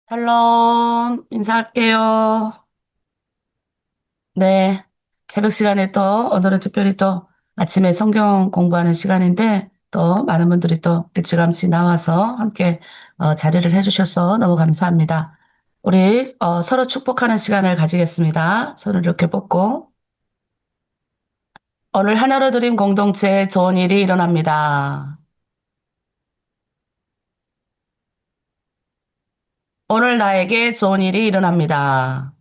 샬롬, 인사할게요. 네. 새벽 시간에 또, 오늘은 특별히 또 아침에 성경 공부하는 시간인데, 또 많은 분들이 또 일찌감치 나와서 함께 자리를 해주셔서 너무 감사합니다. 우리 서로 축복하는 시간을 가지겠습니다. 손을 이렇게 뻗고, 오늘 하나로 드림 공동체에 좋은 일이 일어납니다. 오늘 나에게 좋은 일이 일어납니다.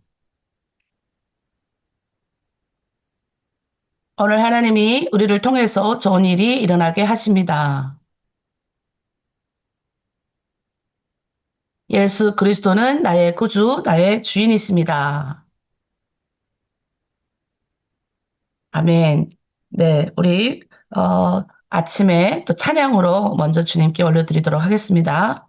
오늘 하나님이 우리를 통해서 좋은 일이 일어나게 하십니다. 예수 그리스도는 나의 구주, 나의 주인이십니다. 아멘. 네, 우리 아침에 또 찬양으로 먼저 주님께 올려드리도록 하겠습니다.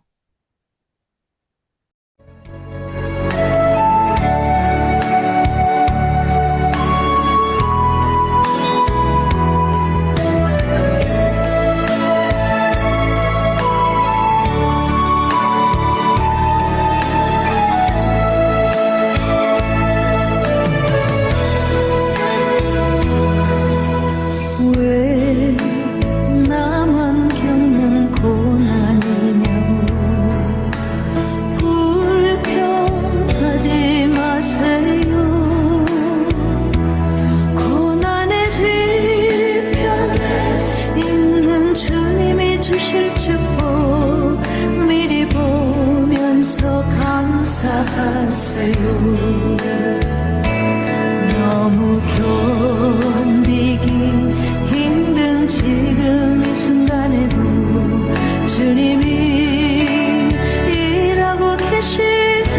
왜 나만 겪는 고난이냐고 불평하지 마세요. 고난의 뒤편에 있는 주님이 주실 축복 미리 보면서 감사하세요. 너무 견디기 힘든 지금 이 순간에도 주님이 일하고 계시잖아요.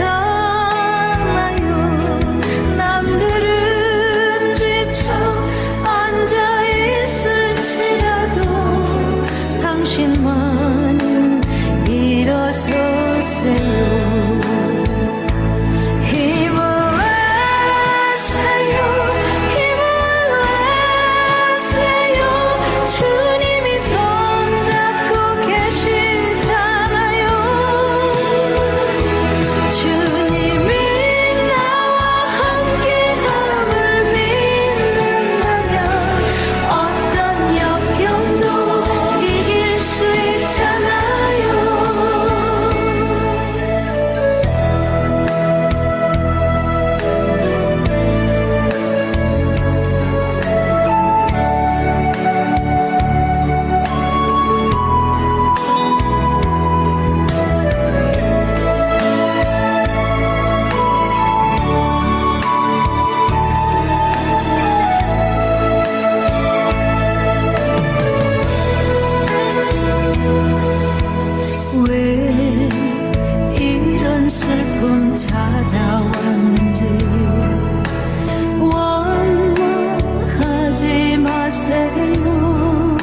남들은 지쳐 앉아 있을지라도 당신만은 일어서세요. 힘을 내세요. 힘을 내세요. 주님이 손잡고 계시잖아요. 주님이 나와 함께함을 믿는다면 어떤 역경도 이길 수 있잖아요. 왜 이런 슬픔 찾아왔는지 원망하지 마세요.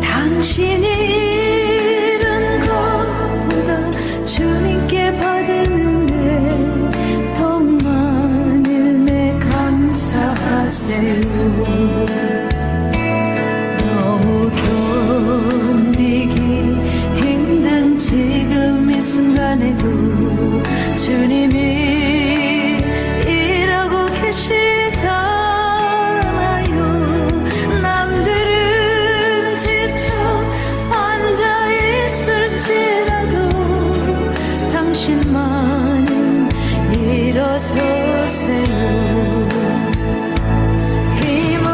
당신이 잃은 것보다 주님께 받은 은혜 더 많음에 감사하세요. 너무 견디기 힘든 지금 이 순간에도 주님이 일하고 계시잖아요. 남들은 지쳐 앉아 있을지라도 당신만은 일어서세요. 힘을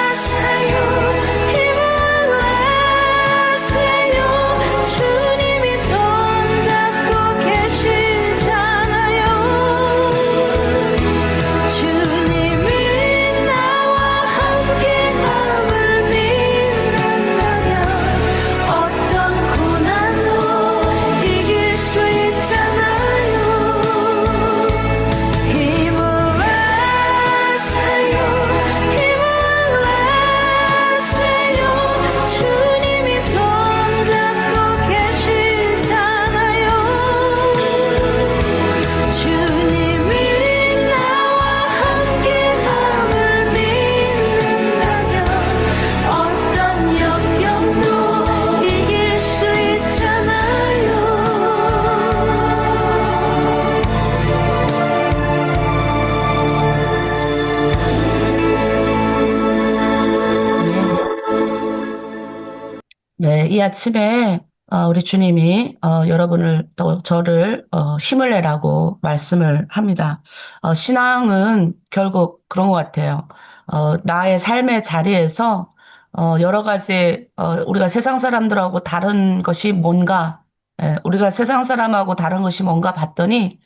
내세요. 힘을 내세요. 주님이 손잡고 계시잖아요. 주님이 나와 함께함을 믿는다면 어떤 고난도 이길 수 있잖아요. 힘을 이 아침에 우리 주님이 여러분을 또 저를 힘을 내라고 말씀을 합니다. 신앙은 결국 그런 것 같아요. 나의 삶의 자리에서 여러 가지 우리가 세상 사람들하고 다른 것이 뭔가, 우리가 세상 사람하고 다른 것이 뭔가 봤더니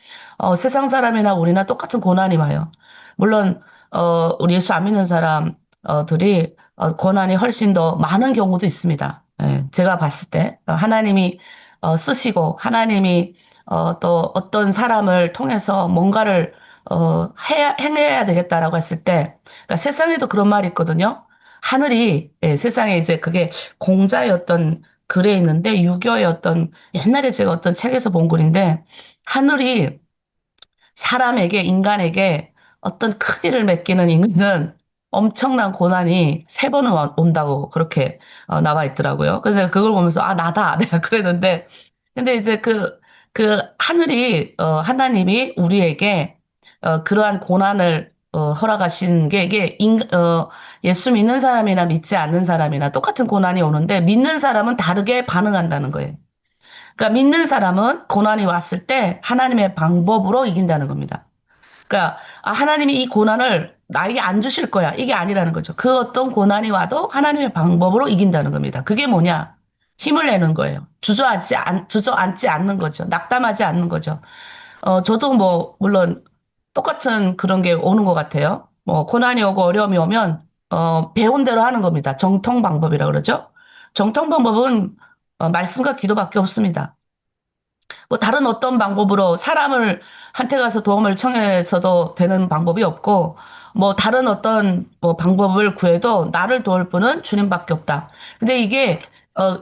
세상 사람이나 우리나 똑같은 고난이 와요. 물론 우리 예수 안 믿는 사람들이 고난이 훨씬 더 많은 경우도 있습니다. 예, 제가 봤을 때 하나님이 쓰시고 하나님이 또 어떤 사람을 통해서 뭔가를 행해야 되겠다라고 했을 때 그러니까 세상에도 그런 말이 있거든요. 하늘이 세상에 이제 그게 공자의 어떤 글에 있는데 유교의 어떤 옛날에 제가 어떤 책에서 본 글인데 하늘이 사람에게, 인간에게 어떤 큰 일을 맡기는 인간은 엄청난 고난이 세 번은 온다고 그렇게 나와 있더라고요. 그래서 내가 그걸 보면서, 아, 나다. 내가 그랬는데, 근데 이제 그 하늘이, 하나님이 우리에게 그러한 고난을 허락하신 게 이게 예수 믿는 사람이나 믿지 않는 사람이나 똑같은 고난이 오는데 믿는 사람은 다르게 반응한다는 거예요. 그러니까 믿는 사람은 고난이 왔을 때 하나님의 방법으로 이긴다는 겁니다. 그러니까 하나님이 이 고난을 나에게 안 주실 거야. 이게 아니라는 거죠. 그 어떤 고난이 와도 하나님의 방법으로 이긴다는 겁니다. 그게 뭐냐? 힘을 내는 거예요. 주저앉지 않는 거죠. 낙담하지 않는 거죠. 저도 뭐, 물론 똑같은 그런 게 오는 것 같아요. 뭐, 고난이 오고 어려움이 오면, 배운 대로 하는 겁니다. 정통 방법이라고 그러죠. 정통 방법은 말씀과 기도밖에 없습니다. 뭐 다른 어떤 방법으로 사람을 한테 가서 도움을 청해서도 되는 방법이 없고 뭐 다른 어떤 뭐 방법을 구해도 나를 도울 분은 주님밖에 없다. 근데 이게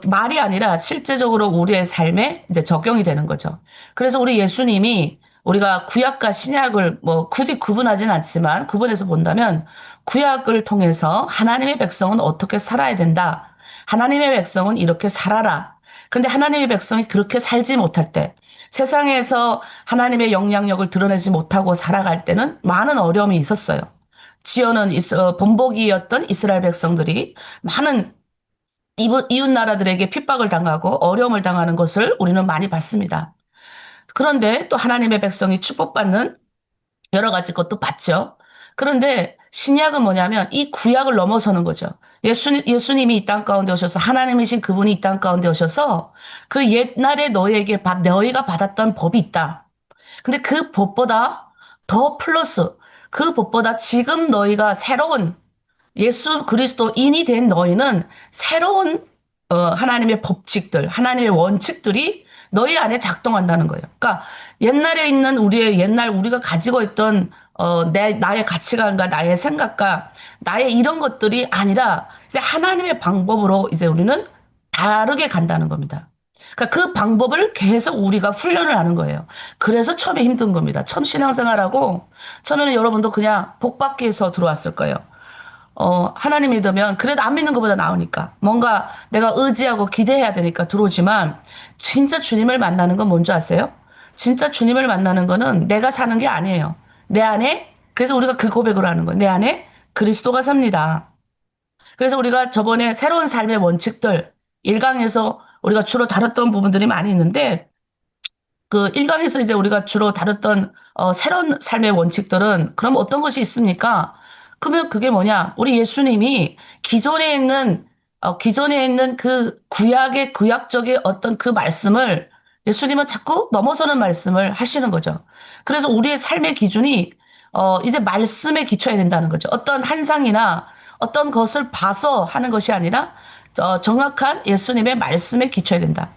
말이 아니라 실제적으로 우리의 삶에 이제 적용이 되는 거죠. 그래서 우리 예수님이 우리가 구약과 신약을 뭐 굳이 구분하진 않지만 구분해서 본다면 구약을 통해서 하나님의 백성은 어떻게 살아야 된다. 하나님의 백성은 이렇게 살아라. 근데 하나님의 백성이 그렇게 살지 못할 때, 세상에서 하나님의 영향력을 드러내지 못하고 살아갈 때는 많은 어려움이 있었어요. 본보기였던 이스라엘 백성들이 많은 이웃 나라들에게 핍박을 당하고 어려움을 당하는 것을 우리는 많이 봤습니다. 그런데 또 하나님의 백성이 축복받는 여러 가지 것도 봤죠. 그런데 신약은 뭐냐면 이 구약을 넘어서는 거죠. 예수님이 이 땅 가운데 오셔서 하나님이신 그분이 이 땅 가운데 오셔서 그 옛날에 너희가 받았던 법이 있다. 근데 그 법보다 더 플러스 그 법보다 지금 너희가 새로운 예수 그리스도인이 된 너희는 새로운 하나님의 법칙들, 하나님의 원칙들이 너희 안에 작동한다는 거예요. 그러니까 옛날에 있는 우리의 옛날 우리가 가지고 있던 나의 가치관과 나의 생각과 나의 이런 것들이 아니라 이제 하나님의 방법으로 이제 우리는 다르게 간다는 겁니다. 그러니까 그 방법을 계속 우리가 훈련을 하는 거예요. 그래서 처음에 힘든 겁니다. 처음 신앙생활하고 처음에는 여러분도 그냥 복 받기 위해서 들어왔을 거예요. 하나님 믿으면 그래도 안 믿는 것보다 나으니까. 뭔가 내가 의지하고 기대해야 되니까 들어오지만 진짜 주님을 만나는 건 뭔지 아세요? 진짜 주님을 만나는 거는 내가 사는 게 아니에요. 내 안에, 그래서 우리가 그 고백을 하는 거예요. 내 안에 그리스도가 삽니다. 그래서 우리가 저번에 새로운 삶의 원칙들, 1강에서 우리가 주로 다뤘던 부분들이 많이 있는데 그 1강에서 이제 우리가 주로 다뤘던 새로운 삶의 원칙들은 그럼 어떤 것이 있습니까? 그러면 그게 뭐냐? 우리 예수님이 기존에 있는 그 구약의 구약적인 어떤 그 말씀을 예수님은 자꾸 넘어서는 말씀을 하시는 거죠. 그래서 우리의 삶의 기준이 이제 말씀에 기초해야 된다는 거죠. 어떤 한상이나 어떤 것을 봐서 하는 것이 아니라 정확한 예수님의 말씀에 기초해야 된다.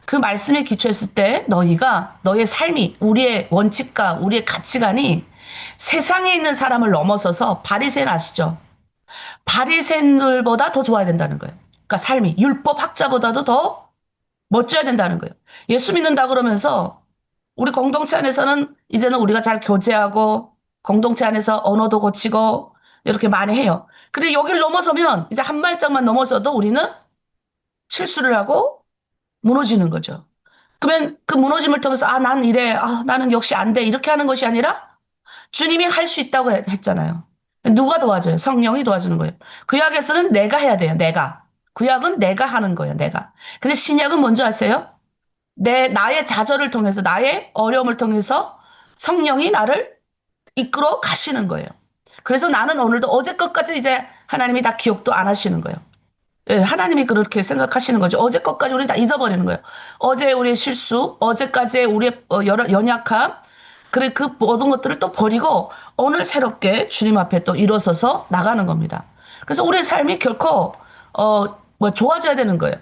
그 말씀에 기초했을 때 너의 삶이 우리의 원칙과 우리의 가치관이 세상에 있는 사람을 넘어서서 바리새인 아시죠? 바리새인들보다 더 좋아야 된다는 거예요. 그러니까 삶이 율법 학자보다도 더 멋져야 된다는 거예요. 예수 믿는다 그러면서 우리 공동체 안에서는 이제는 우리가 잘 교제하고 공동체 안에서 언어도 고치고 이렇게 많이 해요. 근데 여기를 넘어서면 이제 한 발짝만 넘어서도 우리는 실수를 하고 무너지는 거죠. 그러면 그 무너짐을 통해서 난 이래, 나는 역시 안 돼. 이렇게 하는 것이 아니라 주님이 할 수 있다고 했잖아요. 누가 도와줘요? 성령이 도와주는 거예요. 구약에서는 내가 해야 돼요. 내가. 구약은 내가 하는 거예요, 내가. 근데 신약은 뭔지 아세요? 나의 좌절을 통해서, 나의 어려움을 통해서 성령이 나를 이끌어 가시는 거예요. 그래서 나는 오늘도 어제 것까지 이제 하나님이 다 기억도 안 하시는 거예요. 예, 하나님이 그렇게 생각하시는 거죠. 어제 것까지 우리 다 잊어버리는 거예요. 어제 우리의 실수, 어제까지의 우리의 연약함, 그래 그 모든 것들을 또 버리고 오늘 새롭게 주님 앞에 또 일어서서 나가는 겁니다. 그래서 우리의 삶이 결코 뭐 좋아져야 되는 거예요.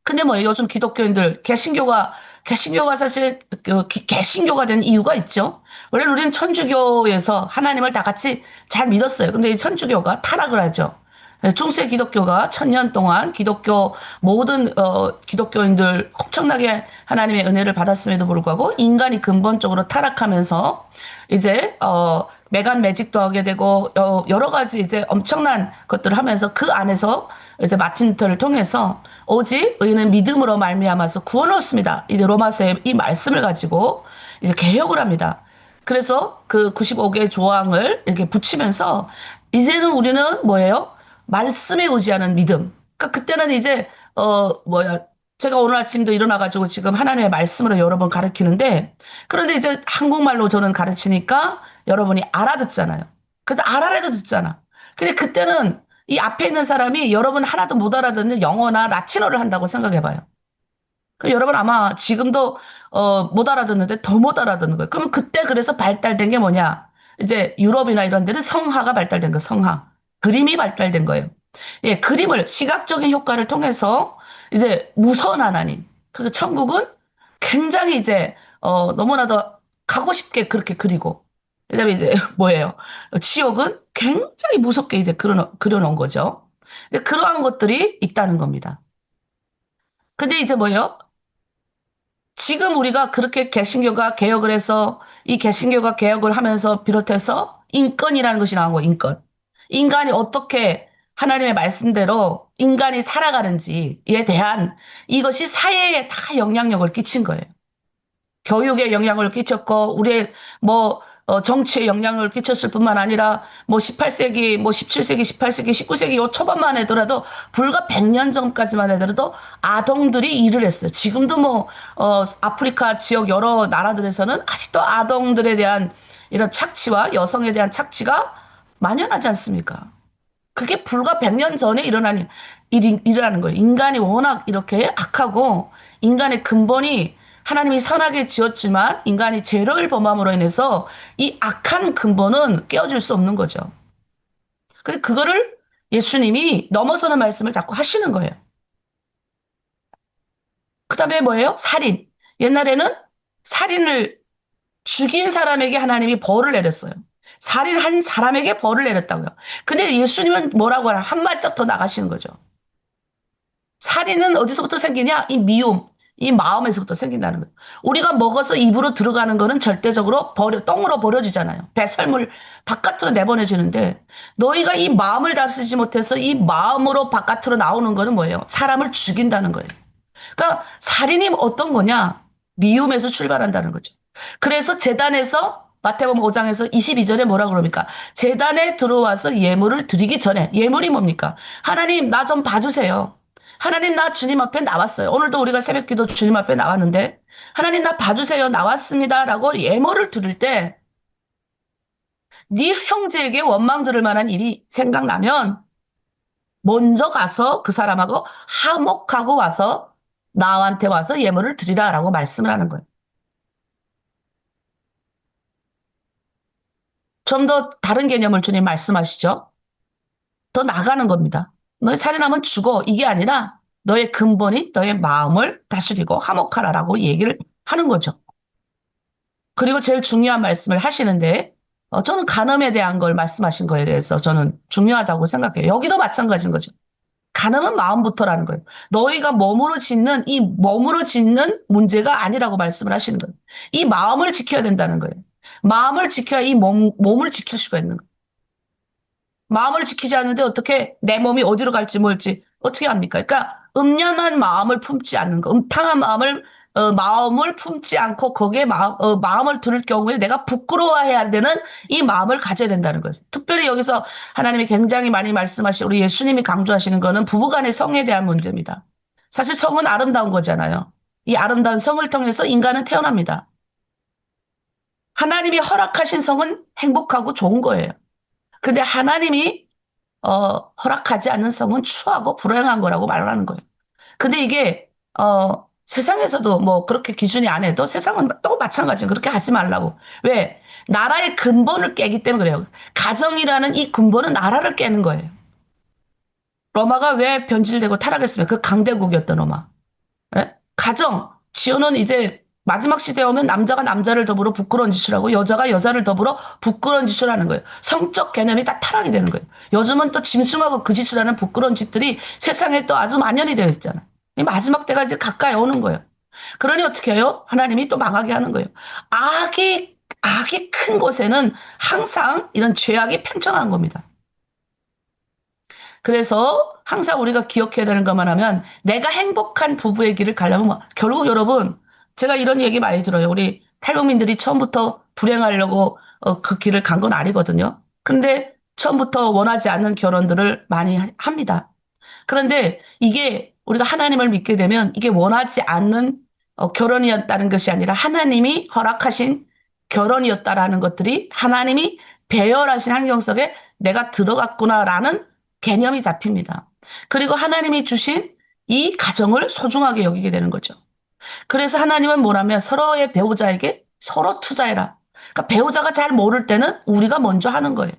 근데 뭐 요즘 기독교인들 개신교가 사실 개신교가 된 이유가 있죠. 원래 우리는 천주교에서 하나님을 다 같이 잘 믿었어요. 근데 이 천주교가 타락을 하죠. 중세 기독교가 1000년 동안 기독교 모든 기독교인들 엄청나게 하나님의 은혜를 받았음에도 불구하고 인간이 근본적으로 타락하면서 이제 매간 매직도 하게 되고 여러 가지 이제 엄청난 것들을 하면서 그 안에서 이제 마틴 루터를 통해서 오직 의인은 믿음으로 말미암아서 구원을 얻습니다. 이제 로마서의 이 말씀을 가지고 이제 개혁을 합니다. 그래서 그 95개의 조항을 이렇게 붙이면서 이제는 우리는 뭐예요? 말씀에 의지하는 믿음. 그러니까 그때는 이제 제가 오늘 아침도 일어나가지고 지금 하나님의 말씀으로 여러 번 가르치는데 그런데 이제 한국말로 저는 가르치니까 여러분이 알아듣잖아요. 그래도 알아라도 듣잖아. 근데 그때는 이 앞에 있는 사람이 여러분 하나도 못 알아듣는 영어나 라틴어를 한다고 생각해봐요. 그 여러분 아마 지금도 못 알아듣는데 더 못 알아듣는 거예요. 그러면 그때 그래서 발달된 게 뭐냐? 이제 유럽이나 이런 데는 성화가 발달된 거예요. 성화. 그림이 발달된 거예요. 예, 그림을 시각적인 효과를 통해서 이제 무서운 하나님. 그 천국은 굉장히 이제 너무나도 가고 싶게 그렇게 그리고 그다음에 이제 뭐예요? 지옥은 굉장히 무섭게 이제 그려놓은 거죠. 근데 그러한 것들이 있다는 겁니다. 근데 이제 뭐예요? 지금 우리가 그렇게 개신교가 개혁을 해서 이 개신교가 개혁을 하면서 비롯해서 인권이라는 것이 나온 거예요, 인권. 인간이 어떻게 하나님의 말씀대로 인간이 살아가는지에 대한 이것이 사회에 다 영향력을 끼친 거예요. 교육에 영향을 끼쳤고, 우리의 정치에 영향을 끼쳤을 뿐만 아니라, 18세기, 17세기, 18세기, 19세기 요 초반만 하더라도, 불과 100년 전까지만 하더라도 아동들이 일을 했어요. 지금도 아프리카 지역 여러 나라들에서는 아직도 아동들에 대한 이런 착취와 여성에 대한 착취가 만연하지 않습니까? 그게 불과 100년 전에 일어난 일이라는 거예요. 인간이 워낙 이렇게 악하고 인간의 근본이 하나님이 선하게 지었지만 인간이 죄를 범함으로 인해서 이 악한 근본은 깨어질 수 없는 거죠. 근데 그거를 예수님이 넘어서는 말씀을 자꾸 하시는 거예요. 그 다음에 뭐예요? 살인. 옛날에는 살인을 죽인 사람에게 하나님이 벌을 내렸어요. 살인한 사람에게 벌을 내렸다고요. 근데 예수님은 뭐라고 하나? 한 발짝 더 나가시는 거죠. 살인은 어디서부터 생기냐? 이 미움, 이 마음에서부터 생긴다는 거예요. 우리가 먹어서 입으로 들어가는 거는 절대적으로 똥으로 버려지잖아요. 배설물 바깥으로 내보내지는데 너희가 이 마음을 다스리지 못해서 이 마음으로 바깥으로 나오는 거는 뭐예요? 사람을 죽인다는 거예요. 그러니까 살인이 어떤 거냐? 미움에서 출발한다는 거죠. 그래서 제단에서 마태복음 5장에서 22절에 뭐라 그럽니까? 제단에 들어와서 예물을 드리기 전에 예물이 뭡니까? 하나님 나 좀 봐주세요. 하나님 나 주님 앞에 나왔어요. 오늘도 우리가 새벽기도 주님 앞에 나왔는데 하나님 나 봐주세요. 나왔습니다라고 예물을 드릴 때 네 형제에게 원망 들을 만한 일이 생각나면 먼저 가서 그 사람하고 화목하고 와서 나한테 와서 예물을 드리라라고 말씀을 하는 거예요. 좀 더 다른 개념을 주님 말씀하시죠. 더 나가는 겁니다. 너희 살인하면 죽어. 이게 아니라 너의 근본이 너의 마음을 다스리고 화목하라라고 얘기를 하는 거죠. 그리고 제일 중요한 말씀을 하시는데 저는 간음에 대한 걸 말씀하신 거에 대해서 저는 중요하다고 생각해요. 여기도 마찬가지인 거죠. 간음은 마음부터라는 거예요. 너희가 몸으로 짓는 문제가 아니라고 말씀을 하시는 거예요. 이 마음을 지켜야 된다는 거예요. 마음을 지켜야 이 몸을 지킬 수가 있는 거예요. 마음을 지키지 않는데 어떻게 내 몸이 어디로 갈지 뭘지 어떻게 합니까? 그러니까 음란한 마음을 품지 않는 거, 음탕한 마음을 마음을 품지 않고 거기에 마음을 들을 경우에 내가 부끄러워해야 되는 이 마음을 가져야 된다는 거예요. 특별히 여기서 하나님이 굉장히 많이 말씀하신 우리 예수님이 강조하시는 거는 부부간의 성에 대한 문제입니다. 사실 성은 아름다운 거잖아요. 이 아름다운 성을 통해서 인간은 태어납니다. 하나님이 허락하신 성은 행복하고 좋은 거예요. 근데 하나님이 허락하지 않는 성은 추하고 불행한 거라고 말을 하는 거예요. 근데 이게 세상에서도 뭐 그렇게 기준이 안 해도 세상은 또 마찬가지예요. 그렇게 하지 말라고. 왜? 나라의 근본을 깨기 때문에 그래요. 가정이라는 이 근본은 나라를 깨는 거예요. 로마가 왜 변질되고 타락했습니까? 그 강대국이었던 로마. 예? 가정, 지어는 이제 마지막 시대에 오면 남자가 남자를 더불어 부끄러운 짓을 하고 여자가 여자를 더불어 부끄러운 짓을 하는 거예요. 성적 개념이 다 타락이 되는 거예요. 요즘은 또 짐승하고 그 짓을 하는 부끄러운 짓들이 세상에 또 아주 만연이 되어 있잖아요. 이 마지막 때가 이제 가까이 오는 거예요. 그러니 어떻게 해요? 하나님이 또 망하게 하는 거예요. 악이 큰 곳에는 항상 이런 죄악이 팽창한 겁니다. 그래서 항상 우리가 기억해야 되는 것만 하면 내가 행복한 부부의 길을 가려면 결국 여러분 제가 이런 얘기 많이 들어요. 우리 탈북민들이 처음부터 불행하려고 그 길을 간 건 아니거든요. 그런데 처음부터 원하지 않는 결혼들을 많이 합니다. 그런데 이게 우리가 하나님을 믿게 되면 이게 원하지 않는 결혼이었다는 것이 아니라 하나님이 허락하신 결혼이었다라는 것들이 하나님이 배열하신 환경 속에 내가 들어갔구나라는 개념이 잡힙니다. 그리고 하나님이 주신 이 가정을 소중하게 여기게 되는 거죠. 그래서 하나님은 뭐라면 서로의 배우자에게 서로 투자해라. 그러니까 배우자가 잘 모를 때는 우리가 먼저 하는 거예요.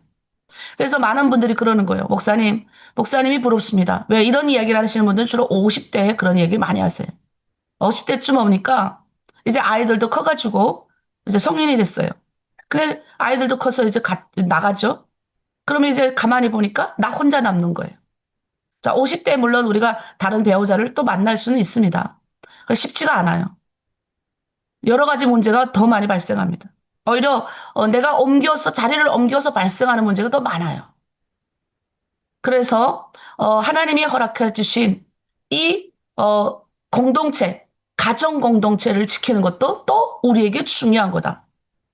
그래서 많은 분들이 그러는 거예요. 목사님이 부럽습니다. 왜 이런 이야기를 하시는 분들은 주로 50대에 그런 얘기 많이 하세요. 50대쯤 오니까 이제 아이들도 커가지고 이제 성인이 됐어요. 근데 아이들도 커서 이제 나가죠. 그러면 이제 가만히 보니까 나 혼자 남는 거예요. 자, 50대에 물론 우리가 다른 배우자를 또 만날 수는 있습니다. 쉽지가 않아요. 여러 가지 문제가 더 많이 발생합니다. 오히려 내가 자리를 옮겨서 발생하는 문제가 더 많아요. 그래서 하나님이 허락해 주신 이 공동체, 가정 공동체를 지키는 것도 또 우리에게 중요한 거다.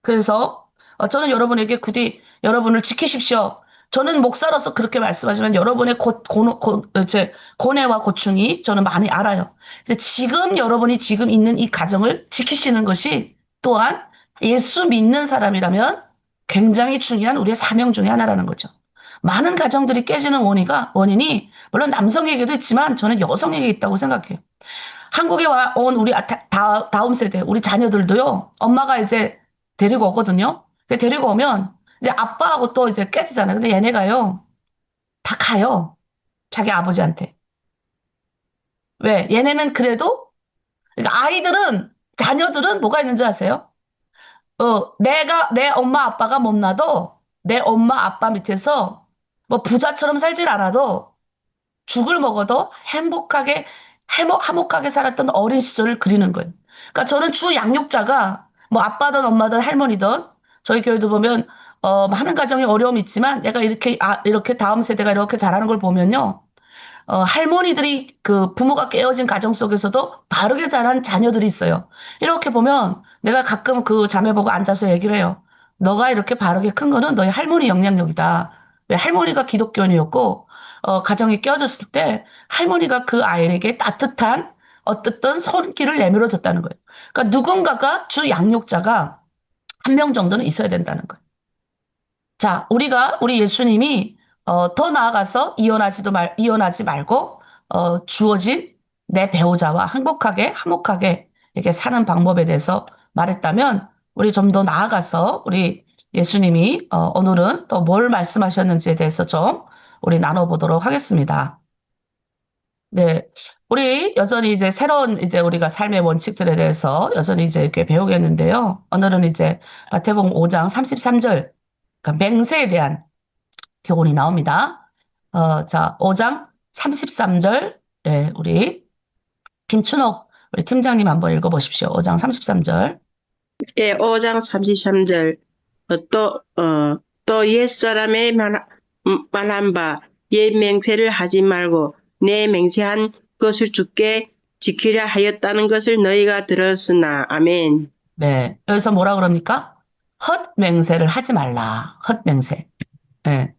그래서 저는 여러분에게 부디 여러분을 지키십시오. 저는 목사로서 그렇게 말씀하지만 여러분의 고뇌와 고충이 저는 많이 알아요. 근데 지금 여러분이 지금 있는 이 가정을 지키시는 것이 또한 예수 믿는 사람이라면 굉장히 중요한 우리의 사명 중에 하나라는 거죠. 많은 가정들이 깨지는 원인이 물론 남성에게도 있지만 저는 여성에게 있다고 생각해요. 한국에 온 우리 다음 세대, 우리 자녀들도요, 엄마가 이제 데리고 오거든요. 데리고 오면 이제 아빠하고 또 이제 깨지잖아요. 근데 얘네가요, 다 가요. 자기 아버지한테. 왜? 얘네는 그래도, 그러니까 자녀들은 뭐가 있는지 아세요? 내 엄마 아빠가 못나도 내 엄마 아빠 밑에서 뭐 부자처럼 살질 않아도 죽을 먹어도 화목하게 살았던 어린 시절을 그리는 거예요. 그러니까 저는 주 양육자가 뭐 아빠든 엄마든 할머니든 저희 교회도 보면 많은 가정에 어려움이 있지만 내가 이렇게 다음 세대가 이렇게 자라는 걸 보면요. 할머니들이 그 부모가 깨어진 가정 속에서도 바르게 자란 자녀들이 있어요. 이렇게 보면 내가 가끔 그 자매 보고 앉아서 얘기를 해요. 너가 이렇게 바르게 큰 거는 너희 할머니 영향력이다. 왜 할머니가 기독교인이었고, 가정이 깨어졌을 때 할머니가 그 아이에게 따뜻한 어떻든 손길을 내밀어 줬다는 거예요. 그러니까 누군가가 주 양육자가 한 명 정도는 있어야 된다는 거예요. 자, 우리 예수님이 더 나아가서 이혼하지 말고 주어진 내 배우자와 행복하게, 화목하게 이렇게 사는 방법에 대해서 말했다면 우리 좀 더 나아가서 우리 예수님이 오늘은 또 뭘 말씀하셨는지에 대해서 좀 우리 나눠보도록 하겠습니다. 네, 우리 여전히 이제 새로운 이제 우리가 삶의 원칙들에 대해서 여전히 이제 이렇게 배우겠는데요. 오늘은 이제 마태복음 5장 33절, 그러니까 맹세에 대한 교훈이 나옵니다. 자, 5장 33절, 네, 우리 김춘옥 우리 팀장님 한번 읽어보십시오. 5장 33절. 예, 5장 33절. 또 옛사람의 말한 바, 옛 맹세를 하지 말고, 내 맹세한 것을 주께 지키려 하였다는 것을 너희가 들었으나, 아멘. 네. 여기서 뭐라 그럽니까? 헛맹세를 하지 말라. 헛맹세. 예.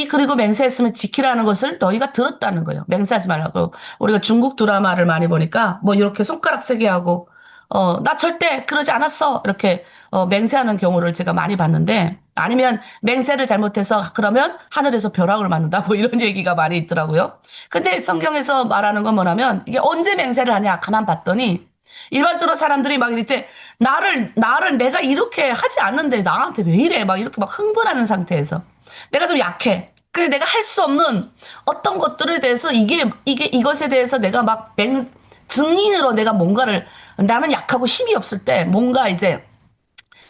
그리고 맹세했으면 지키라는 것을 너희가 들었다는 거예요. 맹세하지 말라고. 우리가 중국 드라마를 많이 보니까 뭐 이렇게 손가락 세게 하고, 나 절대 그러지 않았어. 이렇게, 맹세하는 경우를 제가 많이 봤는데, 아니면 맹세를 잘못해서 그러면 하늘에서 벼락을 맞는다. 뭐 이런 얘기가 많이 있더라고요. 근데 성경에서 말하는 건 뭐냐면, 이게 언제 맹세를 하냐 가만 봤더니, 일반적으로 사람들이 막 이럴 때, 나를 내가 이렇게 하지 않는데 나한테 왜 이래? 막 이렇게 막 흥분하는 상태에서. 내가 좀 약해. 그래, 내가 할 수 없는 어떤 것들에 대해서 이것에 대해서 내가 막 증인으로 내가 뭔가를, 나는 약하고 힘이 없을 때 뭔가 이제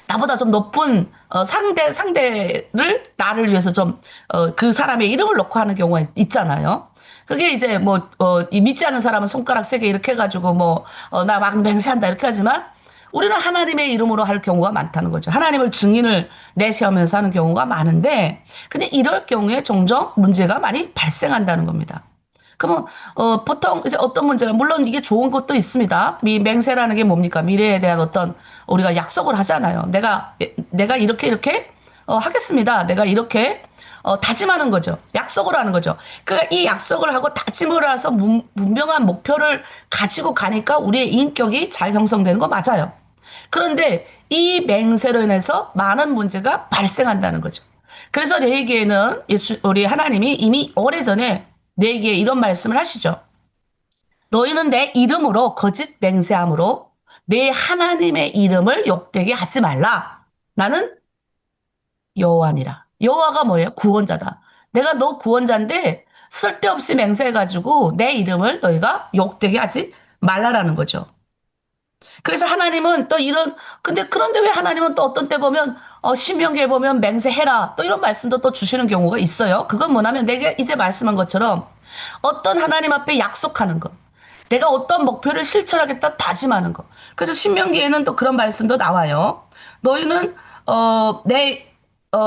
나보다 좀 높은, 상대를 나를 위해서 좀, 그 사람의 이름을 넣고 하는 경우가 있잖아요. 그게 이제 뭐, 이 믿지 않는 사람은 손가락 세 개 이렇게 해가지고 뭐, 나 막 맹세한다 이렇게 하지만 우리는 하나님의 이름으로 할 경우가 많다는 거죠. 하나님을 증인을 내세우면서 하는 경우가 많은데, 근데 이럴 경우에 종종 문제가 많이 발생한다는 겁니다. 그러면 보통 이제 어떤 문제가 물론 이게 좋은 것도 있습니다. 맹세라는 게 뭡니까? 미래에 대한 어떤 우리가 약속을 하잖아요. 내가 이렇게 하겠습니다. 내가 이렇게 다짐하는 거죠. 약속을 하는 거죠. 그러니까 이 약속을 하고 다짐을 해서 분명한 목표를 가지고 가니까 우리의 인격이 잘 형성되는 거 맞아요. 그런데 이 맹세로 인해서 많은 문제가 발생한다는 거죠. 그래서 레위기에는 우리 하나님이 이미 오래전에 내게 이런 말씀을 하시죠. 너희는 내 이름으로 거짓 맹세함으로 내 하나님의 이름을 욕되게 하지 말라. 나는 여호와니라. 여호와가 뭐예요? 구원자다. 내가 너 구원자인데 쓸데없이 맹세해가지고 내 이름을 너희가 욕되게 하지 말라라는 거죠. 그래서 하나님은 또 그런데 왜 하나님은 또 어떤 때 보면, 신명기에 보면 맹세해라. 또 이런 말씀도 또 주시는 경우가 있어요. 그건 뭐냐면 내가 이제 말씀한 것처럼 어떤 하나님 앞에 약속하는 것. 내가 어떤 목표를 실천하겠다 다짐하는 것. 그래서 신명기에는 또 그런 말씀도 나와요. 너희는,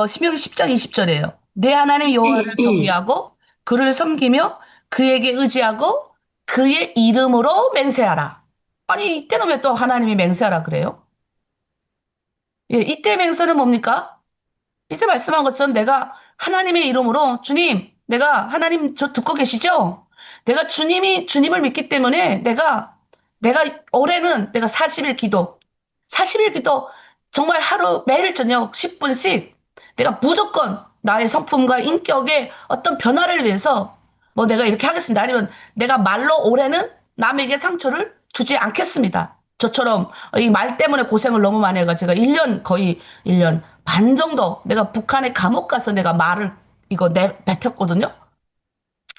신명기 10장 20절이에요. 내 하나님 여호와를 경외하고 그를 섬기며 그에게 의지하고 그의 이름으로 맹세하라. 아니, 이때는 왜 또 하나님이 맹세하라 그래요? 예, 이때 맹세는 뭡니까? 이제 말씀한 것처럼 내가 하나님의 이름으로 주님, 내가 하나님 저 듣고 계시죠? 내가 주님을 믿기 때문에 내가 올해는 내가 40일 기도, 40일 기도 정말 하루 매일 저녁 10분씩 내가 무조건 나의 성품과 인격의 어떤 변화를 위해서 뭐 내가 이렇게 하겠습니다. 아니면 내가 말로 올해는 남에게 상처를 주지 않겠습니다. 저처럼 이 말 때문에 고생을 너무 많이 해가지고 제가 1년 거의 1년 반 정도 내가 북한에 감옥 가서 내가 말을 이거 뱉었거든요.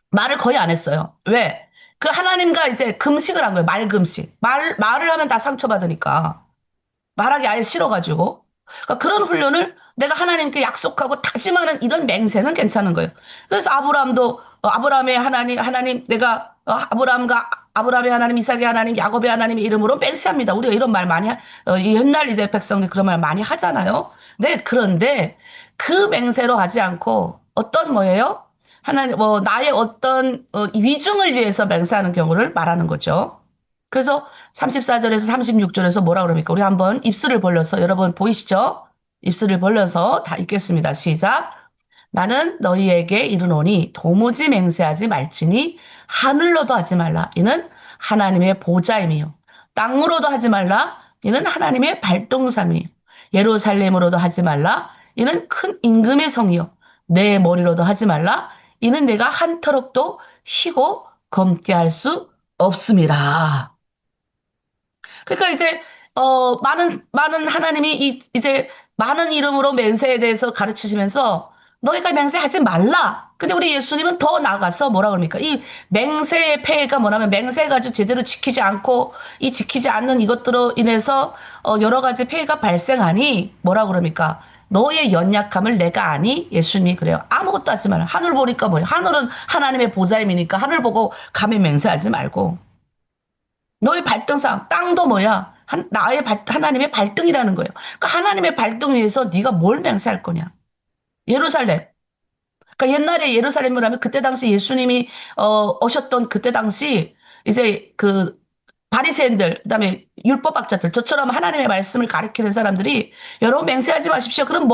말을 거의 안 했어요. 왜? 그 하나님과 이제 금식을 한 거예요. 말 금식. 말을 하면 다 상처받으니까. 말하기 아예 싫어가지고. 그러니까 그런 훈련을 내가 하나님께 약속하고 다짐하는 이런 맹세는 괜찮은 거예요. 그래서 아브라함의 하나님, 내가 아브라함의 하나님, 이삭의 하나님, 야곱의 하나님의 이름으로 맹세합니다. 우리가 이런 말 많이, 이 옛날 이제 백성들 그런 말 많이 하잖아요. 네, 그런데 그 맹세로 하지 않고 어떤 뭐예요? 하나님, 나의 어떤, 위중을 위해서 맹세하는 경우를 말하는 거죠. 그래서 34절에서 36절에서 뭐라 그럽니까? 우리 한번 입술을 벌려서 여러분 보이시죠? 입술을 벌려서 다 읽겠습니다. 시작. 나는 너희에게 이르노니 도무지 맹세하지 말지니 하늘로도 하지 말라. 이는 하나님의 보좌임이요. 땅으로도 하지 말라. 이는 하나님의 발동삼이요. 예루살렘으로도 하지 말라. 이는 큰 임금의 성이요. 내 머리로도 하지 말라. 이는 내가 한 터럭도 희고 검게 할 수 없음이라. 그러니까 이제 많은 하나님이 이제 많은 이름으로 맹세에 대해서 가르치시면서 너희가 맹세하지 말라. 근데 우리 예수님은 더 나아가서 뭐라 그럽니까? 이 맹세의 폐해가 뭐냐면 맹세해가지고 제대로 지키지 않고 이 지키지 않는 이것들로 인해서 여러 가지 폐해가 발생하니 뭐라 그럽니까? 너의 연약함을 내가 아니? 예수님이 그래요. 아무것도 하지 말라. 하늘 보니까 뭐예요? 하늘은 하나님의 보좌임이니까 하늘 보고 감히 맹세하지 말고. 너의 발등상 땅도 뭐야? 하나님의 발등이라는 거예요. 그러니까 하나님의 발등 위에서 네가 뭘 맹세할 거냐? 예루살렘. 그러니까 옛날에 예루살렘을 하면 그때 당시 예수님이 오셨던 그때 당시 이제 그 바리새인들, 그다음에 율법학자들, 저처럼 하나님의 말씀을 가리키는 사람들이 여러분 맹세하지 마십시오. 그럼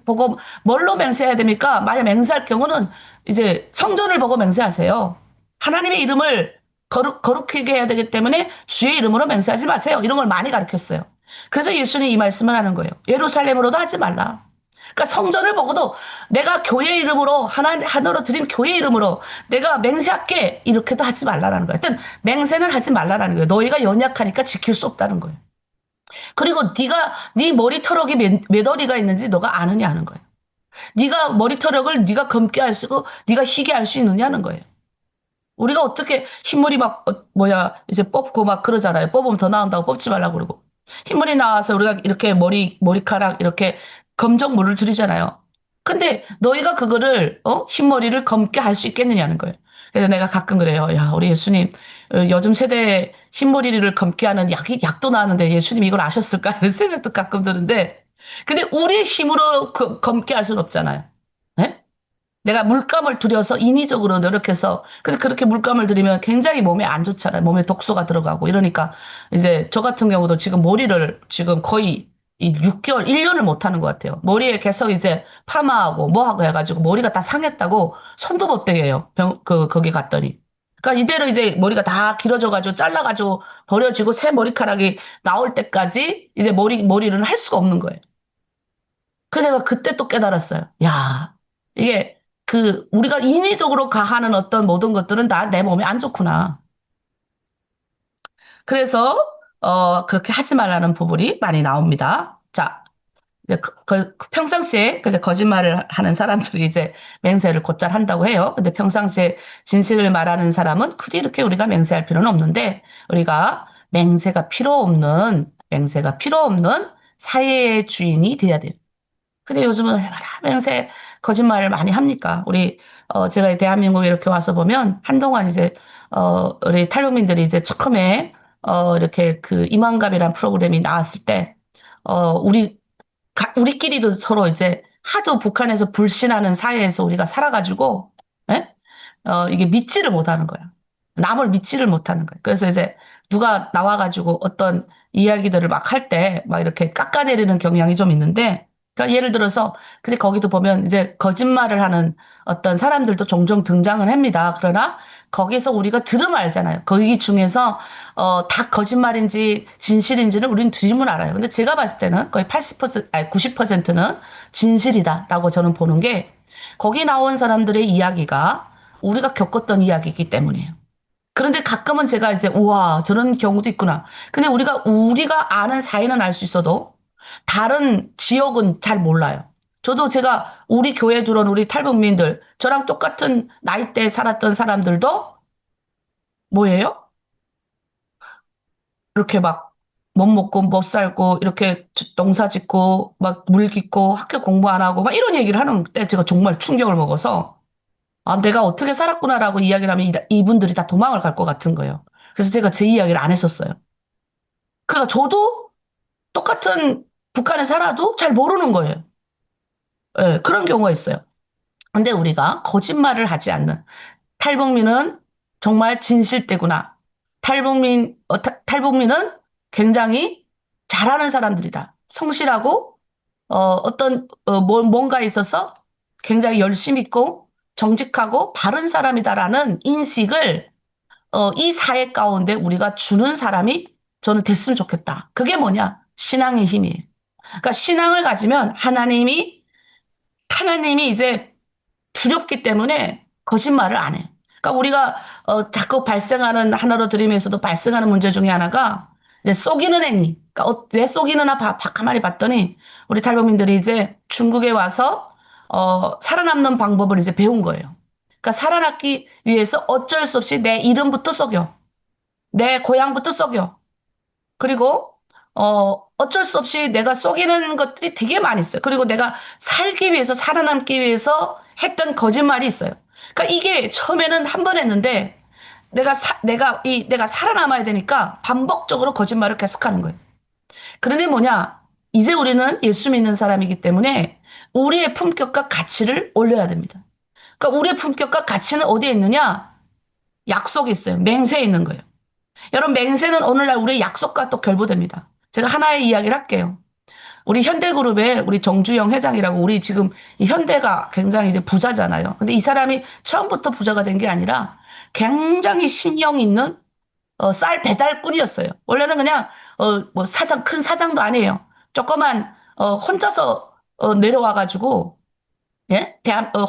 보고 뭘로 맹세해야 됩니까? 만약 맹세할 경우는 이제 성전을 보고 맹세하세요. 하나님의 이름을 거룩하게 해야 되기 때문에 주의 이름으로 맹세하지 마세요. 이런 걸 많이 가르쳤어요. 그래서 예수님이 이 말씀을 하는 거예요. 예루살렘으로도 하지 말라. 그러니까 성전을 보고도 내가 교회 이름으로 하나로 드린 교회 이름으로 내가 맹세할게 이렇게도 하지 말라라는 거예요. 하여튼 맹세는 하지 말라라는 거예요. 너희가 연약하니까 지킬 수 없다는 거예요. 그리고 네가 네 머리털럭이 몇 원이가 있는지 너가 아느냐 하는 거예요. 네가 머리털럭을 네가 검게 할 수 있고 네가 희게 할 수 있느냐는 거예요. 우리가 어떻게 흰머리 막 이제 뽑고 막 그러잖아요. 뽑으면 더 나온다고 뽑지 말라고 그러고 흰머리 나와서 우리가 이렇게 머리카락 이렇게 검정물을 들이잖아요. 근데 너희가 그거를 흰머리를 검게 할 수 있겠느냐는 거예요. 그래서 내가 가끔 그래요. 야, 우리 예수님 요즘 세대 흰머리를 검게 하는 약도 나왔는데 예수님 이걸 아셨을까? 이런 생각도 가끔 드는데 근데 우리 힘으로 검게 할 수는 없잖아요. 네? 내가 물감을 들여서 인위적으로 노력해서 근데 그렇게 물감을 들이면 굉장히 몸에 안 좋잖아요. 몸에 독소가 들어가고 이러니까 이제 저 같은 경우도 지금 머리를 지금 거의 이 6개월, 1년을 못 하는 것 같아요. 머리에 계속 이제 파마하고 뭐하고 해가지고 머리가 다 상했다고 손도 못 대게 해요. 거기 갔더니. 그러니까 이대로 이제 머리가 다 길어져가지고 잘라가지고 버려지고 새 머리카락이 나올 때까지 이제 머리를 할 수가 없는 거예요. 그 내가 그때 또 깨달았어요. 야, 이게 우리가 인위적으로 가하는 어떤 모든 것들은 다 내 몸에 안 좋구나. 그래서, 그렇게 하지 말라는 부분이 많이 나옵니다. 자, 이제 평상시에 이제 거짓말을 하는 사람들이 이제 맹세를 곧잘 한다고 해요. 근데 평상시에 진실을 말하는 사람은 굳이 이렇게 우리가 맹세할 필요는 없는데, 우리가 맹세가 필요 없는 사회의 주인이 돼야 돼요. 근데 요즘은 얼마나 맹세 거짓말을 많이 합니까? 제가 대한민국에 이렇게 와서 보면 한동안 이제, 우리 탈북민들이 이제 처음에, 이렇게 이만갑이라는 프로그램이 나왔을 때, 우리끼리도 서로 이제 하도 북한에서 불신하는 사회에서 우리가 살아가지고, 예? 이게 믿지를 못하는 거야. 남을 믿지를 못하는 거야. 그래서 이제 누가 나와가지고 어떤 이야기들을 막 할 때 막 이렇게 깎아내리는 경향이 좀 있는데, 그러니까 예를 들어서, 근데 거기도 보면 이제 거짓말을 하는 어떤 사람들도 종종 등장을 합니다. 그러나 거기서 우리가 들으면 알잖아요. 거기 중에서, 다 거짓말인지 진실인지를 우리는 뒤집으면 알아요. 근데 제가 봤을 때는 거의 80%, 아니 90%는 진실이다라고 저는 보는 게, 거기 나온 사람들의 이야기가 우리가 겪었던 이야기이기 때문이에요. 그런데 가끔은 제가 이제, 우와, 저런 경우도 있구나. 근데 우리가 아는 사이는 알 수 있어도 다른 지역은 잘 몰라요. 제가 우리 교회에 들어온 우리 탈북민들, 저랑 똑같은 나이대에 살았던 사람들도 뭐예요? 이렇게 막 못 먹고 못 살고 이렇게 농사 짓고 막 물 짓고 학교 공부 안 하고 막 이런 얘기를 하는 때 제가 정말 충격을 먹어서 아, 내가 어떻게 살았구나라고 이야기를 하면 이분들이 다 도망을 갈 것 같은 거예요. 그래서 제가 제 이야기를 안 했었어요. 그러니까 저도 똑같은 북한에 살아도 잘 모르는 거예요. 예, 그런 경우가 있어요. 근데 우리가 거짓말을 하지 않는 탈북민은 정말 진실되구나. 탈북민은 굉장히 잘하는 사람들이다. 성실하고, 뭔가에 있어서 굉장히 열심히 있고, 정직하고, 바른 사람이다라는 인식을, 이 사회 가운데 우리가 주는 사람이 저는 됐으면 좋겠다. 그게 뭐냐? 신앙의 힘이에요. 그러니까 신앙을 가지면 하나님이 이제 두렵기 때문에 거짓말을 안 해. 그러니까 우리가 자꾸 발생하는 하나로 들으면서도 발생하는 문제 중에 하나가 이제 속이는 행위. 그러니까 왜 속이느나 가만히 봤더니 우리 탈북민들이 이제 중국에 와서 살아남는 방법을 이제 배운 거예요. 그러니까 살아남기 위해서 어쩔 수 없이 내 이름부터 속여. 내 고향부터 속여. 그리고 어쩔 수 없이 내가 속이는 것들이 되게 많이 있어요. 그리고 내가 살기 위해서 살아남기 위해서 했던 거짓말이 있어요. 그러니까 이게 처음에는 한 번 했는데 내가 살아남아야 되니까 반복적으로 거짓말을 계속하는 거예요. 그런데 뭐냐? 이제 우리는 예수 믿는 사람이기 때문에 우리의 품격과 가치를 올려야 됩니다. 그러니까 우리의 품격과 가치는 어디에 있느냐? 약속에 있어요. 맹세에 있는 거예요. 여러분, 맹세는 오늘날 우리의 약속과 또 결부됩니다. 제가 하나의 이야기를 할게요. 우리 현대그룹의 우리 정주영 회장이라고 우리 지금 이 현대가 굉장히 이제 부자잖아요. 근데 이 사람이 처음부터 부자가 된 게 아니라 굉장히 신용 있는 쌀 배달꾼이었어요. 원래는 그냥 뭐 사장 큰 사장도 아니에요. 조그만 혼자서 내려와가지고 예?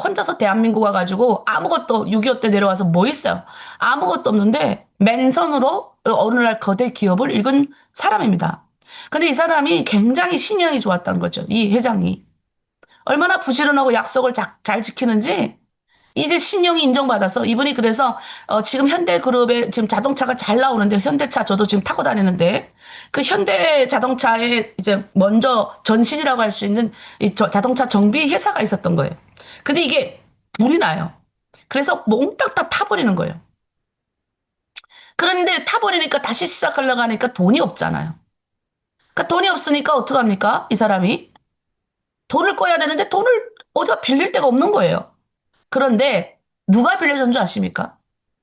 혼자서 대한민국 와가지고 아무것도 6.25 때 내려와서 뭐 있어요? 아무것도 없는데 맨손으로 어느 날 거대 기업을 읽은 사람입니다. 근데 이 사람이 굉장히 신용이 좋았다는 거죠. 이 회장이. 얼마나 부지런하고 약속을 잘 지키는지 이제 신용이 인정받아서 이분이 그래서 지금 현대그룹에 지금 자동차가 잘 나오는데 현대차 저도 지금 타고 다니는데 그 현대 자동차에 이제 먼저 전신이라고 할 수 있는 이 자동차 정비 회사가 있었던 거예요. 근데 이게 불이 나요. 그래서 몽땅 다 타버리는 거예요. 그런데 타버리니까 다시 시작하려고 하니까 돈이 없잖아요. 그러니까 돈이 없으니까 어떡합니까? 이 사람이 돈을 꺼야 되는데 돈을 어디가 빌릴 데가 없는 거예요. 그런데 누가 빌려준 줄 아십니까?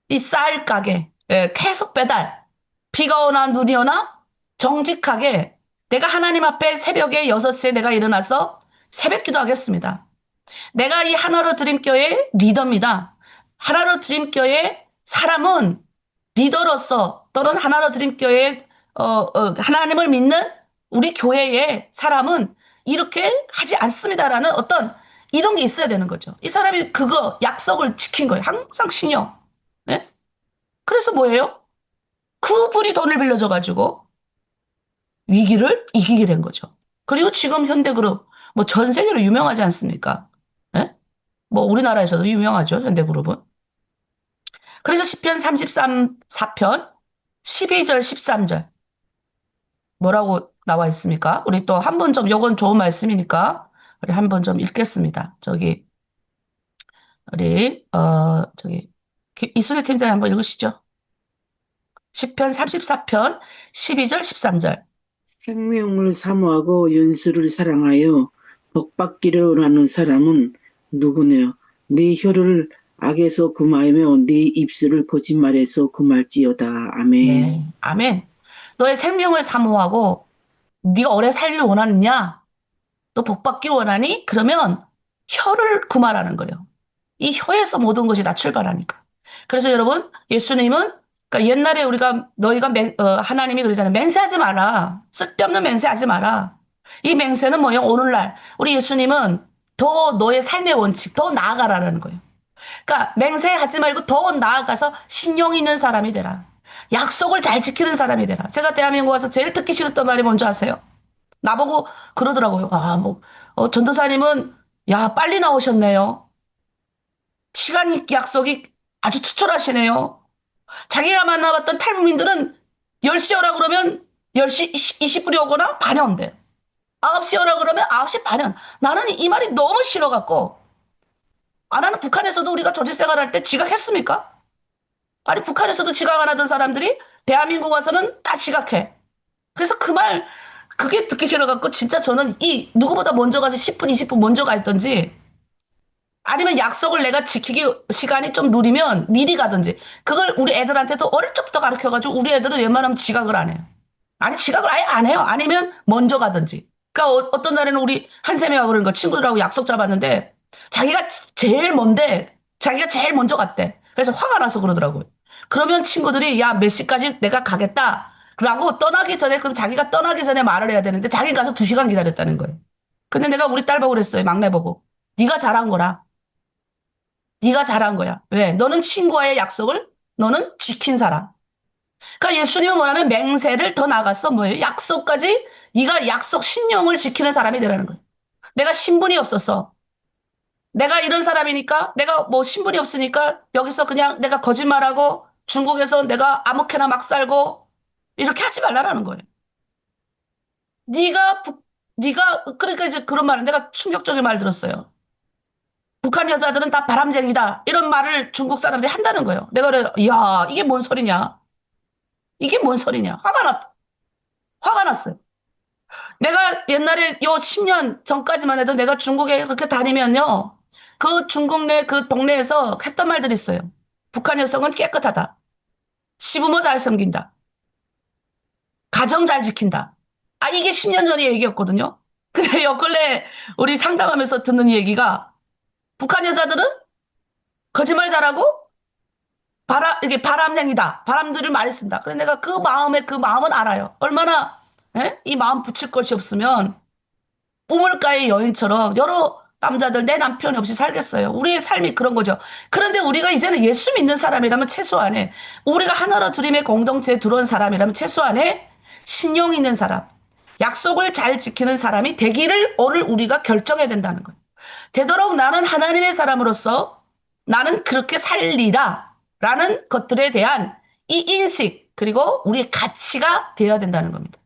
이 쌀 가게, 예, 계속 배달. 비가 오나 눈이 오나 정직하게 내가 하나님 앞에 새벽에 6시에 내가 일어나서 새벽 기도하겠습니다. 내가 이 하나로 드림교회 리더입니다. 하나로 드림교회 사람은 리더로서 또는 하나로 드림교회 하나님을 믿는 우리 교회의 사람은 이렇게 하지 않습니다라는 어떤 이런 게 있어야 되는 거죠. 이 사람이 그거 약속을 지킨 거예요. 항상 신용. 네? 그래서 뭐예요? 그분이 돈을 빌려줘가지고 위기를 이기게 된 거죠. 그리고 지금 현대그룹 뭐 전 세계로 유명하지 않습니까? 예? 뭐 우리나라에서도 유명하죠. 현대그룹은. 그래서 시편 33, 4편 12절 13절 뭐라고 나와 있습니까? 우리 또 한 번 좀 요건 좋은 말씀이니까 우리 한 번 좀 읽겠습니다. 저기 우리 저기 이순애 팀장님 한번 읽으시죠. 시편 34편 12절 13절. 생명을 사모하고 연수를 사랑하여 복받기를 원하는 사람은 누구네요? 네 혀를 악에서 금하며 네 입술을 거짓말에서 금할지어다. 아멘. 네. 아멘. 너의 생명을 사모하고 네가 오래 살길 원하느냐? 너 복 받길 원하니? 그러면 혀를 금하라는 거예요. 이 혀에서 모든 것이 다 출발하니까. 그래서 여러분, 예수님은 그러니까 옛날에 우리가 너희가 하나님이 그러잖아요. 맹세하지 마라. 쓸데없는 맹세하지 마라. 이 맹세는 뭐예요? 오늘날 우리 예수님은 더 너의 삶의 원칙, 더 나아가라는 거예요. 그러니까 맹세하지 말고 더 나아가서 신용 있는 사람이 되라. 약속을 잘 지키는 사람이 되라. 제가 대한민국 와서 제일 듣기 싫었던 말이 뭔지 아세요? 나보고 그러더라고요. 아, 뭐, 전도사님은, 야, 빨리 나오셨네요. 시간 약속이 아주 투철하시네요. 자기가 만나봤던 탈북민들은 10시 오라 그러면 10시 20분이 오거나 반에 온대. 9시 오라 그러면 9시 반에 온. 나는 이 말이 너무 싫어갖고, 아, 나는 북한에서도 우리가 조직 생활할 때 지각했습니까? 아니, 북한에서도 지각 안 하던 사람들이 대한민국 와서는 다 지각해. 그래서 그 말, 그게 듣기 싫어갖고, 진짜 저는 누구보다 먼저 가서 10분, 20분 먼저 가 있던지, 아니면 약속을 내가 지키기 시간이 좀 느리면 미리 가든지, 그걸 우리 애들한테도 어릴 적부터 가르쳐가지고, 우리 애들은 웬만하면 지각을 안 해요. 아니, 지각을 아예 안 해요. 아니면 먼저 가든지. 그러니까 어떤 날에는 우리 한세미가 그러는 거 친구들하고 약속 잡았는데, 자기가 제일 먼데, 자기가 제일 먼저 갔대. 그래서 화가 나서 그러더라고요. 그러면 친구들이, 야, 몇 시까지 내가 가겠다. 라고 떠나기 전에, 그럼 자기가 떠나기 전에 말을 해야 되는데, 자기 가서 2시간 기다렸다는 거예요. 근데 내가 우리 딸 보고 그랬어요. 막내 보고. 네가 잘한 거라. 네가 잘한 거야. 왜? 너는 친구와의 약속을 너는 지킨 사람. 그러니까 예수님은 뭐냐면 맹세를 더 나갔어. 뭐예요? 약속까지 네가 약속 신용을 지키는 사람이 되라는 거예요. 내가 신분이 없었어. 내가 이런 사람이니까 내가 뭐 신분이 없으니까 여기서 그냥 내가 거짓말하고 중국에서 내가 아무렇게나 막 살고 이렇게 하지 말라라는 거예요. 네가 그러니까 이제 그런 말을 내가 충격적인 말 들었어요. 북한 여자들은 다 바람쟁이다. 이런 말을 중국 사람들이 한다는 거예요. 내가 그래, 야, 이게 뭔 소리냐? 이게 뭔 소리냐? 화가 났어요. 내가 옛날에 요 10년 전까지만 해도 내가 중국에 그렇게 다니면요. 그 중국 내 그 동네에서 했던 말들이 있어요. 북한 여성은 깨끗하다. 시부모 잘 섬긴다. 가정 잘 지킨다. 아, 이게 10년 전의 얘기였거든요. 근데 요 근래 우리 상담하면서 듣는 얘기가 북한 여자들은 거짓말 잘하고 이게 바람냥이다. 바람들을 많이 쓴다. 그래 내가 그 마음은 알아요. 얼마나 이 마음 붙일 것이 없으면 우물가의 여인처럼 여러 남자들 내 남편이 없이 살겠어요. 우리의 삶이 그런 거죠. 그런데 우리가 이제는 예수 믿는 사람이라면 최소한에 우리가 하나로 둘임의 공동체에 들어온 사람이라면 최소한에 신용 있는 사람, 약속을 잘 지키는 사람이 되기를 오늘 우리가 결정해야 된다는 거예요. 되도록 나는 하나님의 사람으로서 나는 그렇게 살리라 라는 것들에 대한 이 인식 그리고 우리의 가치가 되어야 된다는 겁니다.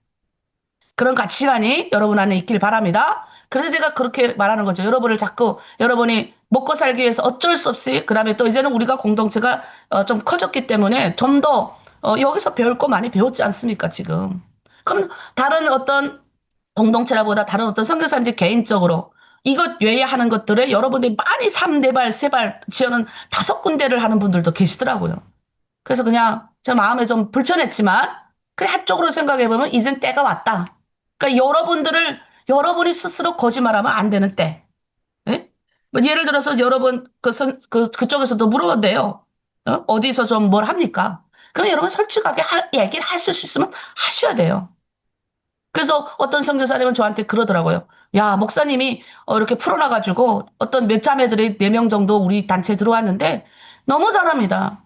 그런 가치관이 여러분 안에 있길 바랍니다. 그래서 제가 그렇게 말하는 거죠. 여러분이 먹고 살기 위해서 어쩔 수 없이, 그 다음에 또 이제는 우리가 공동체가 좀 커졌기 때문에 좀 더 여기서 배울 거 많이 배웠지 않습니까, 지금? 그럼 다른 어떤 공동체라보다 다른 어떤 선교사님들 개인적으로 이것 외에 하는 것들에 여러분들이 많이 3, 4발, 3발 지어는 5군데를 하는 분들도 계시더라고요. 그래서 그냥 제 마음에 좀 불편했지만, 그래, 한쪽으로 생각해보면 이젠 때가 왔다. 그러니까 여러분이 스스로 거짓말하면 안 되는 때. 예? 뭐 예를 들어서 여러분, 그쪽에서도 물어본대요. 어디서 좀 뭘 합니까? 그럼 여러분 솔직하게 얘기를 하실 수 있으면 하셔야 돼요. 그래서 어떤 선교사님은 저한테 그러더라고요. 야, 목사님이 이렇게 풀어놔가지고 어떤 몇 자매들이 4명 정도 우리 단체에 들어왔는데 너무 잘합니다.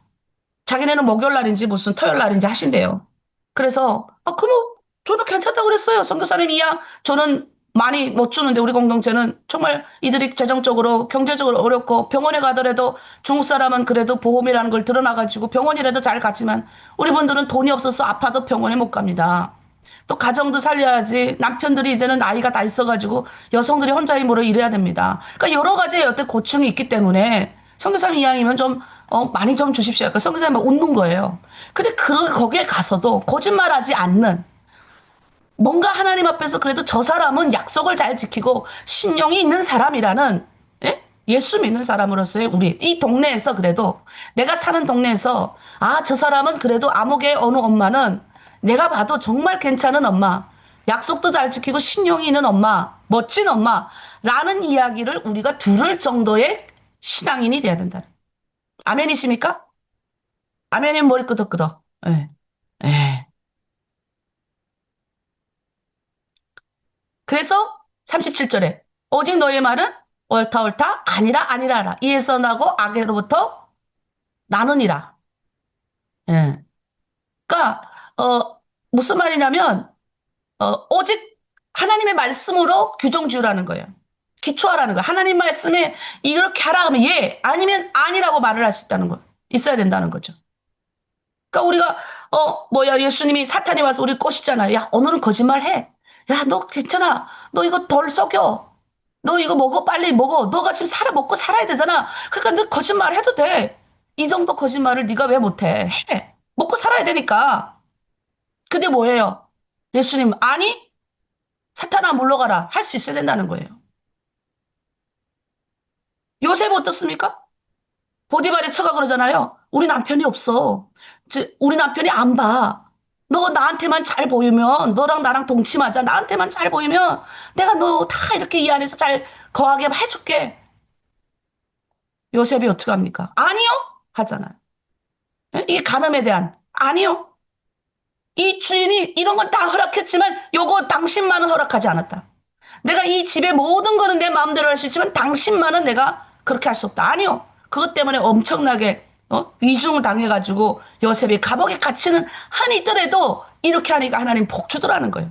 자기네는 목요일 날인지 무슨 토요일 날인지 하신대요. 그래서 그럼 저는 괜찮다고 그랬어요. 선교사님 이야 저는 많이 못 주는데 우리 공동체는 정말 이들이 재정적으로 경제적으로 어렵고 병원에 가더라도 중국 사람은 그래도 보험이라는 걸 드러나가지고 병원이라도 잘 가지만 우리 분들은 돈이 없어서 아파도 병원에 못 갑니다. 또 가정도 살려야지 남편들이 이제는 나이가 다 있어가지고 여성들이 혼자 힘으로 일해야 됩니다. 그러니까 여러 가지의 어떤 고충이 있기 때문에 선교사님 이왕이면 좀 많이 좀 주십시오. 그러니까 선교사님은 웃는 거예요. 근데 거기에 가서도 거짓말하지 않는 뭔가 하나님 앞에서 그래도 저 사람은 약속을 잘 지키고 신용이 있는 사람이라는 예? 예수 믿는 사람으로서의 우리 이 동네에서 그래도 내가 사는 동네에서 저 사람은 그래도 암흑의 어느 엄마는 내가 봐도 정말 괜찮은 엄마, 약속도 잘 지키고 신용이 있는 엄마, 멋진 엄마라는 이야기를 우리가 들을 정도의 신앙인이 돼야 된다. 아멘이십니까? 아멘이면 머리 끄덕끄덕. 예. 예. 그래서 37절에 오직 너의 말은 옳다 옳다 아니라 아니라라 이에서 나고 악에로부터 나누니라. 예. 그러니까 무슨 말이냐면 오직 하나님의 말씀으로 규정 지으라는 거예요. 기초하라는 거예요. 하나님 말씀에 이렇게 하라 하면 예, 아니면 아니라고 말을 할 수 있다는 거 있어야 된다는 거죠. 그러니까 우리가 예수님이 사탄이 와서 우리 꼬시잖아요. 야, 오늘은 거짓말해. 야, 너 괜찮아. 너 이거 덜 속여. 너 이거 먹어. 빨리 먹어. 너가 지금 먹고 살아야 되잖아. 그러니까 너 거짓말 해도 돼. 이 정도 거짓말을 네가 왜 못해? 해. 먹고 살아야 되니까. 근데 뭐예요? 예수님, 아니? 사탄아, 물러가라. 할 수 있어야 된다는 거예요. 요셉 어떻습니까? 보디발의 처가 그러잖아요. 우리 남편이 없어. 우리 남편이 안 봐. 너 나한테만 잘 보이면, 너랑 나랑 동침하자. 나한테만 잘 보이면, 내가 너 다 이렇게 이 안에서 잘 거하게 해줄게. 요셉이 어떻게 합니까? 아니요? 하잖아요. 이게 간음에 대한, 아니요. 이 주인이 이런 건 다 허락했지만, 요거 당신만은 허락하지 않았다. 내가 이 집의 모든 거는 내 마음대로 할 수 있지만, 당신만은 내가 그렇게 할 수 없다. 아니요. 그것 때문에 엄청나게 위중을 당해가지고 요셉이 감옥에 갇히는 한이 있더라도 이렇게 하니까 하나님 복 주더라는 거예요.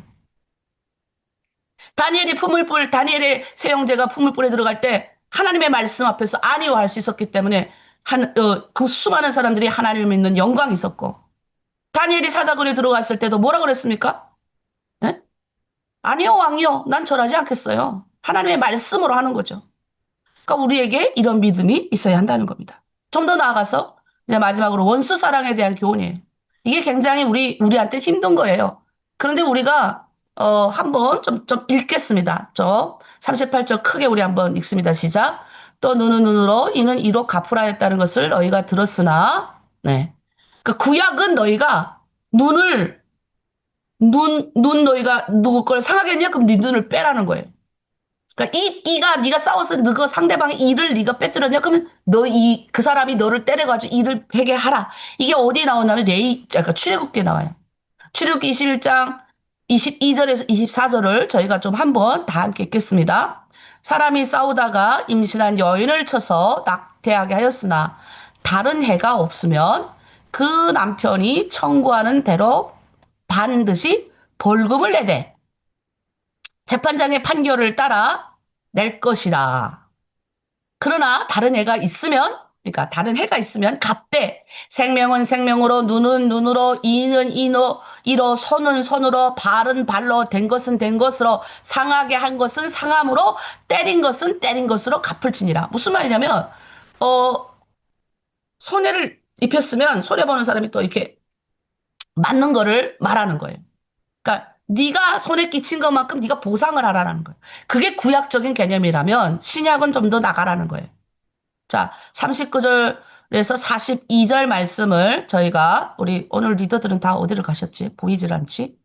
다니엘의 세 형제가 풀물불에 들어갈 때 하나님의 말씀 앞에서 아니요 할 수 있었기 때문에 그 수많은 사람들이 하나님을 믿는 영광이 있었고 다니엘이 사자굴에 들어갔을 때도 뭐라 그랬습니까? 예? 아니요 왕이요 난 절하지 않겠어요. 하나님의 말씀으로 하는 거죠. 그러니까 우리에게 이런 믿음이 있어야 한다는 겁니다. 좀 더 나아가서 이제 마지막으로 원수 사랑에 대한 교훈이에요. 이게 굉장히 우리한테 힘든 거예요. 그런데 우리가 한번 좀 읽겠습니다. 38절 크게 우리 한번 읽습니다. 시작. 또 눈은 눈으로 이는 이로 갚으라 했다는 것을 너희가 들었으나 네. 그 구약은 너희가 눈 너희가 누구 걸 상하겠냐? 그럼 네 눈을 빼라는 거예요. 그러니까 이가 네가 싸워서 너가 상대방의 이를 네가 빼뜨렸냐? 그러면 그 사람이 너를 때려가지고 이를 베게 하라. 이게 어디에 나오냐면 그러니까 출애굽기에 나와요. 출애굽기 21장 22절에서 24절을 저희가 좀 한번 다 함께 읽겠습니다. 사람이 싸우다가 임신한 여인을 쳐서 낙태하게 하였으나 다른 해가 없으면 그 남편이 청구하는 대로 반드시 벌금을 내되 재판장의 판결을 따라 낼 것이라. 그러나 다른 해가 있으면, 그러니까 다른 해가 있으면 값대 생명은 생명으로, 눈은 눈으로, 이는 이로, 손은 손으로, 발은 발로, 된 것은 된 것으로, 상하게 한 것은 상함으로, 때린 것은 때린 것으로 갚을지니라. 무슨 말이냐면 손해를 입혔으면 손해 보는 사람이 또 이렇게 맞는 거를 말하는 거예요. 그러니까 네가 손에 끼친 것만큼 네가 보상을 하라는 거예요. 그게 구약적인 개념이라면 신약은 좀 더 나가라는 거예요. 자, 39절에서 42절 말씀을 저희가 우리 오늘 리더들은 다 어디를 가셨지? 보이질 않지?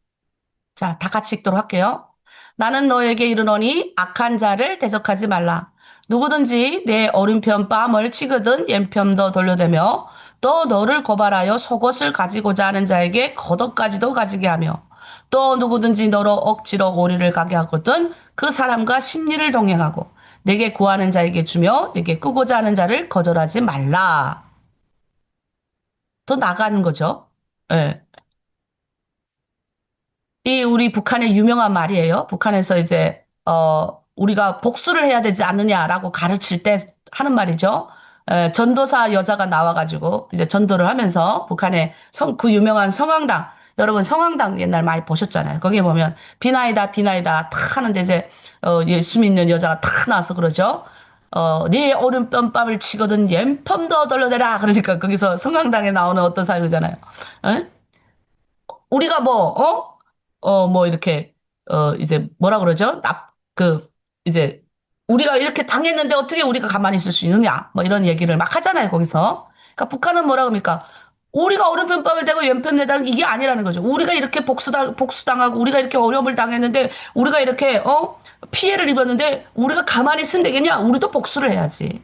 자, 다 같이 읽도록 할게요. 나는 너에게 이르노니 악한 자를 대적하지 말라. 누구든지 내 오른편 뺨을 치거든 왼편도 돌려대며 또 너를 고발하여 속옷을 가지고자 하는 자에게 겉옷까지도 가지게 하며 또 누구든지 너로 억지로 오리를 가게 하거든 그 사람과 심리를 동행하고 내게 구하는 자에게 주며 내게 꾸고자 하는 자를 거절하지 말라. 더 나가는 거죠. 예. 이 우리 북한의 유명한 말이에요. 북한에서 이제 우리가 복수를 해야 되지 않느냐라고 가르칠 때 하는 말이죠. 전도사 여자가 나와가지고 이제 전도를 하면서 북한의 그 유명한 성황당 여러분 성황당 옛날 많이 보셨잖아요. 거기에 보면 비나이다 비나이다 탁 하는데 이제 예수 믿는 여자가 탁 나와서 그러죠. 네 오른뺨을 치거든 왼편도 돌려대라. 그러니까 거기서 성황당에 나오는 어떤 사람이잖아요. 에? 우리가 뭐 이렇게 이제 뭐라 그러죠? 이제 우리가 이렇게 당했는데 어떻게 우리가 가만히 있을 수 있느냐? 뭐 이런 얘기를 막 하잖아요, 거기서. 그러니까 북한은 뭐라 그럽니까? 우리가 오른편밥을 대고 왼편 내다 이게 아니라는 거죠. 우리가 이렇게 복수당하고 우리가 이렇게 어려움을 당했는데 우리가 이렇게 피해를 입었는데 우리가 가만히 있으면 되겠냐? 우리도 복수를 해야지.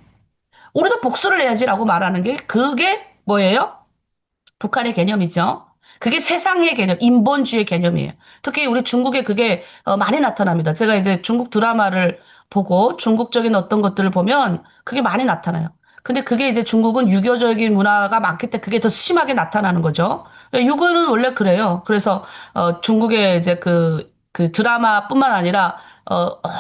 우리도 복수를 해야지라고 말하는 게 그게 뭐예요? 북한의 개념이죠. 그게 세상의 개념, 인본주의 개념이에요. 특히 우리 중국에 그게 많이 나타납니다. 제가 이제 중국 드라마를 보고 중국적인 어떤 것들을 보면 그게 많이 나타나요. 근데 그게 이제 중국은 유교적인 문화가 많기 때문에 그게 더 심하게 나타나는 거죠. 유교는 원래 그래요. 그래서 중국의 이제 그 드라마뿐만 아니라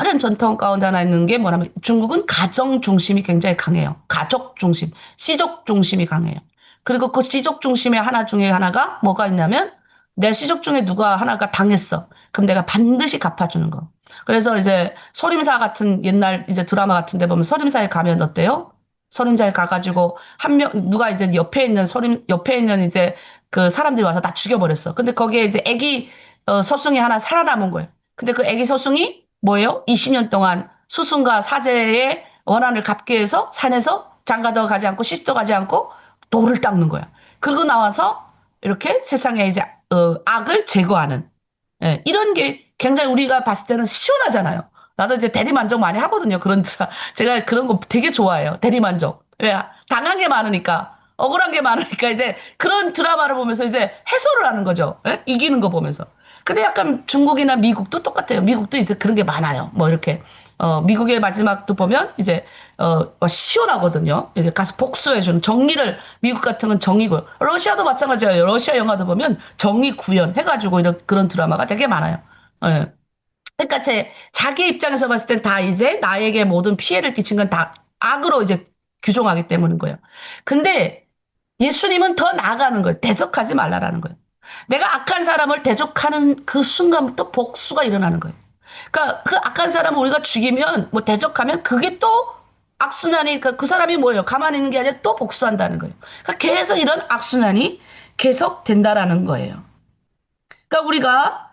오랜 전통 가운데 하나 있는 게 뭐냐면 중국은 가정 중심이 굉장히 강해요. 가족 중심, 씨족 중심이 강해요. 그리고 그 시족 중심의 하나 중에 하나가 뭐가 있냐면 내 시족 중에 누가 하나가 당했어. 그럼 내가 반드시 갚아주는 거. 그래서 이제 소림사 같은 옛날 이제 드라마 같은 데 보면 소림사에 가면 어때요? 소림사에 가가지고 누가 이제 옆에 있는 이제 그 사람들이 와서 다 죽여버렸어. 근데 거기에 이제 애기 서숭이 하나 살아남은 거예요. 근데 그 애기 서숭이 뭐예요? 20년 동안 수순과 사제의 원한을 갚기 위해서 산에서 장가도 가지 않고 시집도 가지 않고 돌을 닦는 거야. 그러고 나와서 이렇게 세상에 이제 악을 제거하는 이런 게 굉장히 우리가 봤을 때는 시원하잖아요. 나도 이제 대리만족 많이 하거든요. 제가 그런 거 되게 좋아해요. 대리만족. 왜? 당한 게 많으니까 억울한 게 많으니까 이제 그런 드라마를 보면서 이제 해소를 하는 거죠. 이기는 거 보면서. 근데 약간 중국이나 미국도 똑같아요. 미국도 이제 그런 게 많아요. 뭐 이렇게 미국의 마지막도 보면 이제 시원하거든요. 이렇게 가서 복수해주는 정리를 미국 같은 건 정의고요. 러시아도 마찬가지예요. 러시아 영화도 보면 정의 구현 해가지고 이런 그런 드라마가 되게 많아요. 예. 그러니까 자기 입장에서 봤을 땐 다 이제 나에게 모든 피해를 끼친 건 다 악으로 이제 규정하기 때문인 거예요. 근데 예수님은 더 나아가는 거예요. 대적하지 말라라는 거예요. 내가 악한 사람을 대적하는 그 순간부터 복수가 일어나는 거예요. 그러니까 그 악한 사람을 우리가 죽이면 뭐 대적하면 그게 또 악순환이 그 사람이 뭐예요? 가만히 있는 게 아니라 또 복수한다는 거예요. 그러니까 계속 이런 악순환이 계속 된다라는 거예요. 그러니까 우리가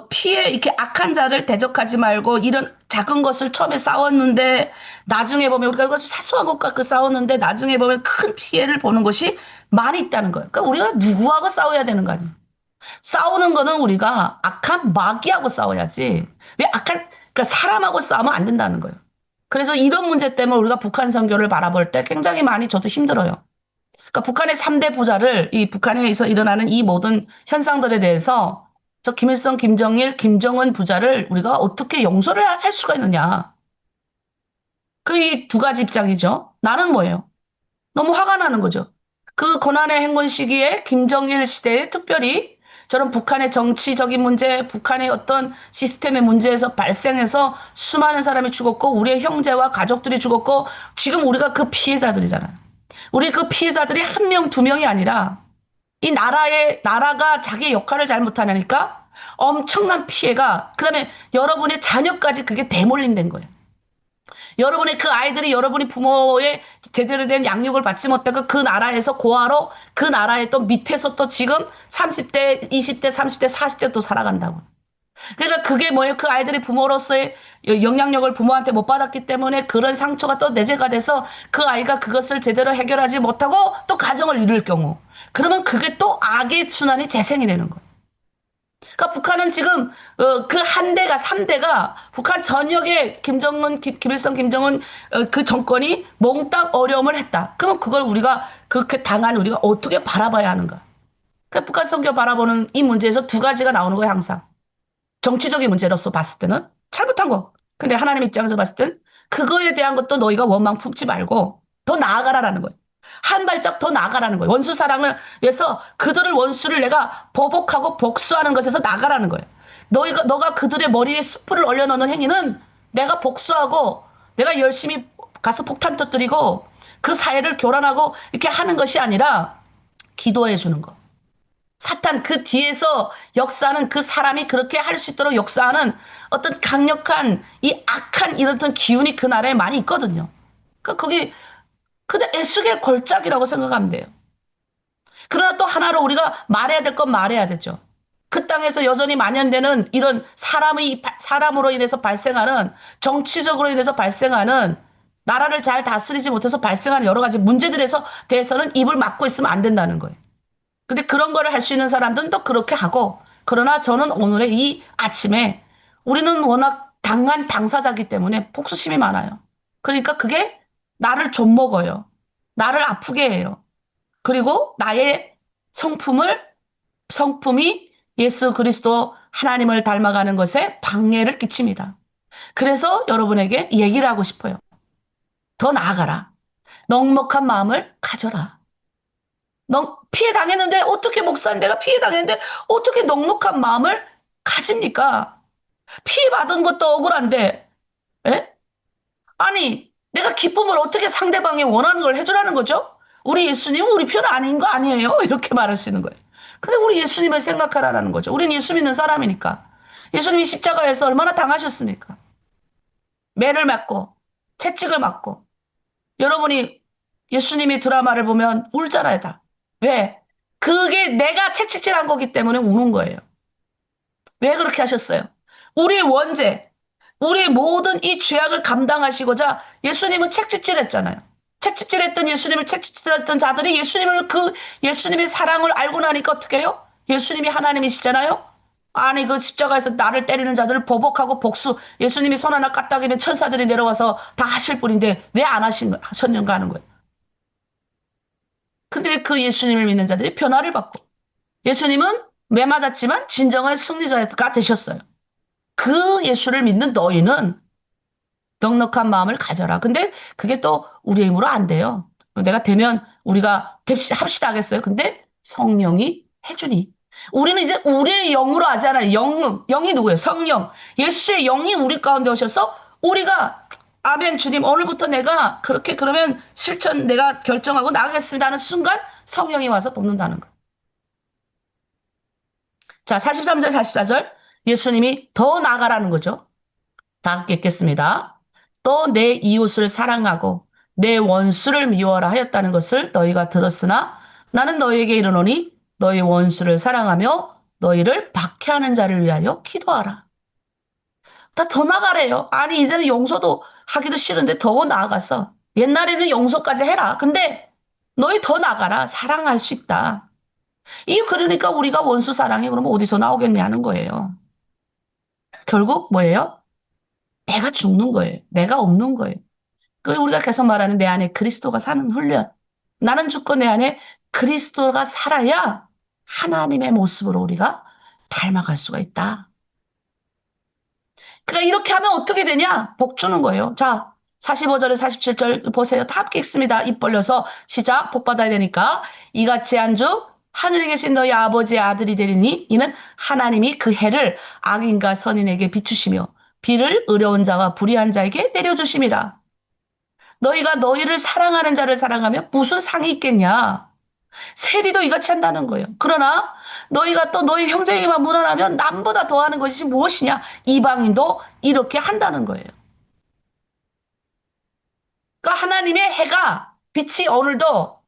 피해 이렇게 악한 자를 대적하지 말고 이런 작은 것을 처음에 싸웠는데 나중에 보면 우리가 이거 사소한 것 갖고 싸웠는데 나중에 보면 큰 피해를 보는 것이 많이 있다는 거예요. 그러니까 우리가 누구하고 싸워야 되는 거 아니에요. 싸우는 거는 우리가 악한 마귀하고 싸워야지. 왜 그러니까 사람하고 싸우면 안 된다는 거예요. 그래서 이런 문제 때문에 우리가 북한 선교를 바라볼 때 굉장히 많이 저도 힘들어요. 그러니까 북한의 3대 부자를, 이 북한에서 일어나는 이 모든 현상들에 대해서 저 김일성, 김정일, 김정은 부자를 우리가 어떻게 용서를 할 수가 있느냐. 그 이 두 가지 입장이죠. 나는 뭐예요? 너무 화가 나는 거죠. 그 고난의 행군 시기에 김정일 시대에 특별히 저런 북한의 정치적인 문제, 북한의 어떤 시스템의 문제에서 발생해서 수많은 사람이 죽었고 우리의 형제와 가족들이 죽었고 지금 우리가 그 피해자들이잖아요. 우리 그 피해자들이 한 명, 두 명이 아니라 이 나라가 자기의 역할을 잘못하니까 엄청난 피해가 그다음에 여러분의 자녀까지 그게 대몰림된 거예요. 여러분의 그 아이들이 여러분이 부모의 제대로 된 양육을 받지 못하고 그 나라에서 고아로 그 나라의 또 밑에서 또 지금 30대, 20대, 30대, 40대 또 살아간다고. 그러니까 그게 뭐예요? 그 아이들이 부모로서의 영향력을 부모한테 못 받았기 때문에 그런 상처가 또 내재가 돼서 그 아이가 그것을 제대로 해결하지 못하고 또 가정을 이룰 경우. 그러면 그게 또 악의 순환이 재생이 되는 거예요. 그러니까 북한은 지금 그 한 대가 3대가 북한 전역에 김일성, 김정은 그 정권이 몽땅 어려움을 했다. 그러면 그걸 우리가 그렇게 당한 우리가 어떻게 바라봐야 하는가? 그러니까 북한 선교 바라보는 이 문제에서 두 가지가 나오는 거예요, 항상. 정치적인 문제로서 봤을 때는 잘못한 거. 근데 하나님 입장에서 봤을 땐 그거에 대한 것도 너희가 원망 품지 말고 더 나아가라라는 거예요. 한 발짝 더 나아가라는 거예요. 원수 사랑을 위해서 그들을 원수를 내가 보복하고 복수하는 것에서 나가라는 거예요. 너가 그들의 머리에 숯불을 올려놓는 행위는 내가 복수하고 내가 열심히 가서 폭탄 터뜨리고 그 사회를 교란하고 이렇게 하는 것이 아니라 기도해 주는 거. 사탄 그 뒤에서 역사하는 그 사람이 그렇게 할 수 있도록 역사하는 어떤 강력한 이 악한 이런 기운이 그 나라에 많이 있거든요. 그러니까 거기 근데 에스겔 걸작이라고 생각하면 돼요. 그러나 또 하나로 우리가 말해야 될 건 말해야 되죠. 그 땅에서 여전히 만연되는 이런 사람으로 인해서 발생하는 정치적으로 인해서 발생하는 나라를 잘 다스리지 못해서 발생하는 여러 가지 문제들에서 대해서는 입을 막고 있으면 안 된다는 거예요. 근데 그런 거를 할 수 있는 사람들은 또 그렇게 하고 그러나 저는 오늘의 이 아침에 우리는 워낙 당한 당사자기 때문에 복수심이 많아요. 그러니까 그게 나를 좀먹어요. 나를 아프게 해요. 그리고 나의 성품이 예수 그리스도 하나님을 닮아가는 것에 방해를 끼칩니다. 그래서 여러분에게 얘기를 하고 싶어요. 더 나아가라. 넉넉한 마음을 가져라. 피해 당했는데 어떻게 목사님 내가 피해 당했는데 어떻게 넉넉한 마음을 가집니까? 피해 받은 것도 억울한데, 에? 아니 내가 기쁨을 어떻게 상대방이 원하는 걸 해주라는 거죠? 우리 예수님은 우리 편 아닌 거 아니에요? 이렇게 말하시는 거예요. 근데 우리 예수님을 생각하라는 거죠. 우리는 예수 믿는 사람이니까. 예수님이 십자가에서 얼마나 당하셨습니까? 매를 맞고 채찍을 맞고 여러분이 예수님이 드라마를 보면 울잖아요, 다. 왜? 그게 내가 채찍질한 거기 때문에 우는 거예요. 왜 그렇게 하셨어요? 우리의 원죄, 우리의 모든 이 죄악을 감당하시고자 예수님은 채찍질했잖아요. 채찍질했던 예수님을 채찍질했던 자들이 예수님의 사랑을 알고 나니까 어떻게 해요? 예수님이 하나님이시잖아요. 아니 그 십자가에서 나를 때리는 자들을 보복하고 복수 예수님이 손 하나 까딱이면 천사들이 내려와서 다 하실 분인데 왜 안 하셨는가 하는 거예요. 근데 그 예수님을 믿는 자들이 변화를 받고 예수님은 매 맞았지만 진정한 승리자가 되셨어요. 그 예수를 믿는 너희는 넉넉한 마음을 가져라. 근데 그게 또 우리의 힘으로 안 돼요. 내가 되면 우리가 합시다 하겠어요. 근데 성령이 해주니. 우리는 이제 우리의 영으로 하잖아요. 영이 누구예요? 성령. 예수의 영이 우리 가운데 오셔서 우리가 아멘 주님 오늘부터 내가 그렇게 그러면 실천 내가 결정하고 나가겠습니다 하는 순간 성령이 와서 돕는다는 거예요. 자, 43절, 44절. 예수님이 더 나아가라는 거죠. 다 함께 읽겠습니다. 또 내 이웃을 사랑하고 내 원수를 미워하라 하였다는 것을 너희가 들었으나 나는 너희에게 이르노니 너희 원수를 사랑하며 너희를 박해하는 자를 위하여 기도하라. 다 더 나가래요. 아니 이제는 용서도 하기도 싫은데 더 나아가서 옛날에는 용서까지 해라. 근데 너희 더 나가라. 사랑할 수 있다. 이 그러니까 우리가 원수 사랑이 그러면 어디서 나오겠냐는 거예요. 결국 뭐예요? 내가 죽는 거예요. 내가 없는 거예요. 그 우리가 계속 말하는 내 안에 그리스도가 사는 훈련. 나는 죽고 내 안에 그리스도가 살아야 하나님의 모습으로 우리가 닮아갈 수가 있다. 그러니까 이렇게 하면 어떻게 되냐? 복 주는 거예요. 자, 45절에 47절 보세요. 다 함께 읽습니다. 입 벌려서 시작. 복 받아야 되니까. 이같이 한주 하늘에 계신 너희 아버지의 아들이 되리니 이는 하나님이 그 해를 악인과 선인에게 비추시며 비를 의로운 자와 불의한 자에게 내려주심이라. 너희가 너희를 사랑하는 자를 사랑하면 무슨 상이 있겠냐? 세리도 이같이 한다는 거예요. 그러나 너희가 또 너희 형제에게만 무난하면 남보다 더하는 것이 무엇이냐? 이방인도 이렇게 한다는 거예요. 그러니까 하나님의 해가 빛이 오늘도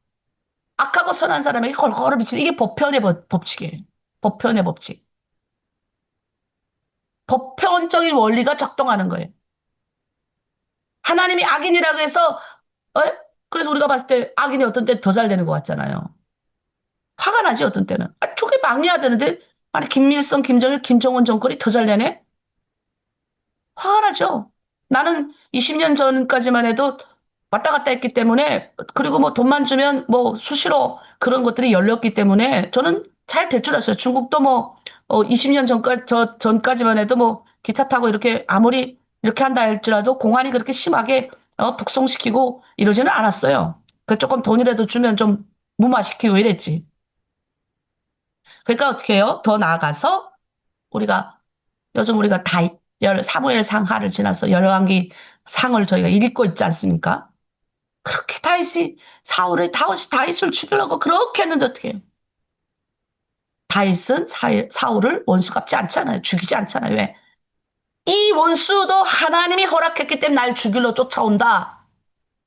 악하고 선한 사람에게 골고루 비치는 이게 보편의 법칙이에요. 보편의 법칙. 보편적인 원리가 작동하는 거예요. 하나님이 악인이라고 해서 어? 그래서 우리가 봤을 때 악인이 어떤 때 더 잘 되는 것 같잖아요. 화가 나지 어떤 때는. 아, 저게 막내야 되는데 아니 김일성, 김정일, 김정은 정권이 더 잘 되네? 화가 나죠. 나는 20년 전까지만 해도 왔다 갔다 했기 때문에 그리고 뭐 돈만 주면 뭐 수시로 그런 것들이 열렸기 때문에 저는 잘 될 줄 알았어요. 중국도 뭐 20년 전까지만 해도 뭐 기차 타고 이렇게 아무리 이렇게 한다 할지라도 공안이 그렇게 심하게 북송시키고 이러지는 않았어요. 그 조금 돈이라도 주면 좀 무마시키고 이랬지. 그러니까 어떻게 해요? 더 나아가서 우리가 요즘 우리가 사무엘 상하를 지나서 열왕기 상을 저희가 읽고 있지 않습니까? 그렇게 다윗을 죽이려고 그렇게 했는데 어떻게 해요? 다윗은 사울을 원수 갚지 않잖아요. 죽이지 않잖아요. 왜? 이 원수도 하나님이 허락했기 때문에 날 죽이러 쫓아온다.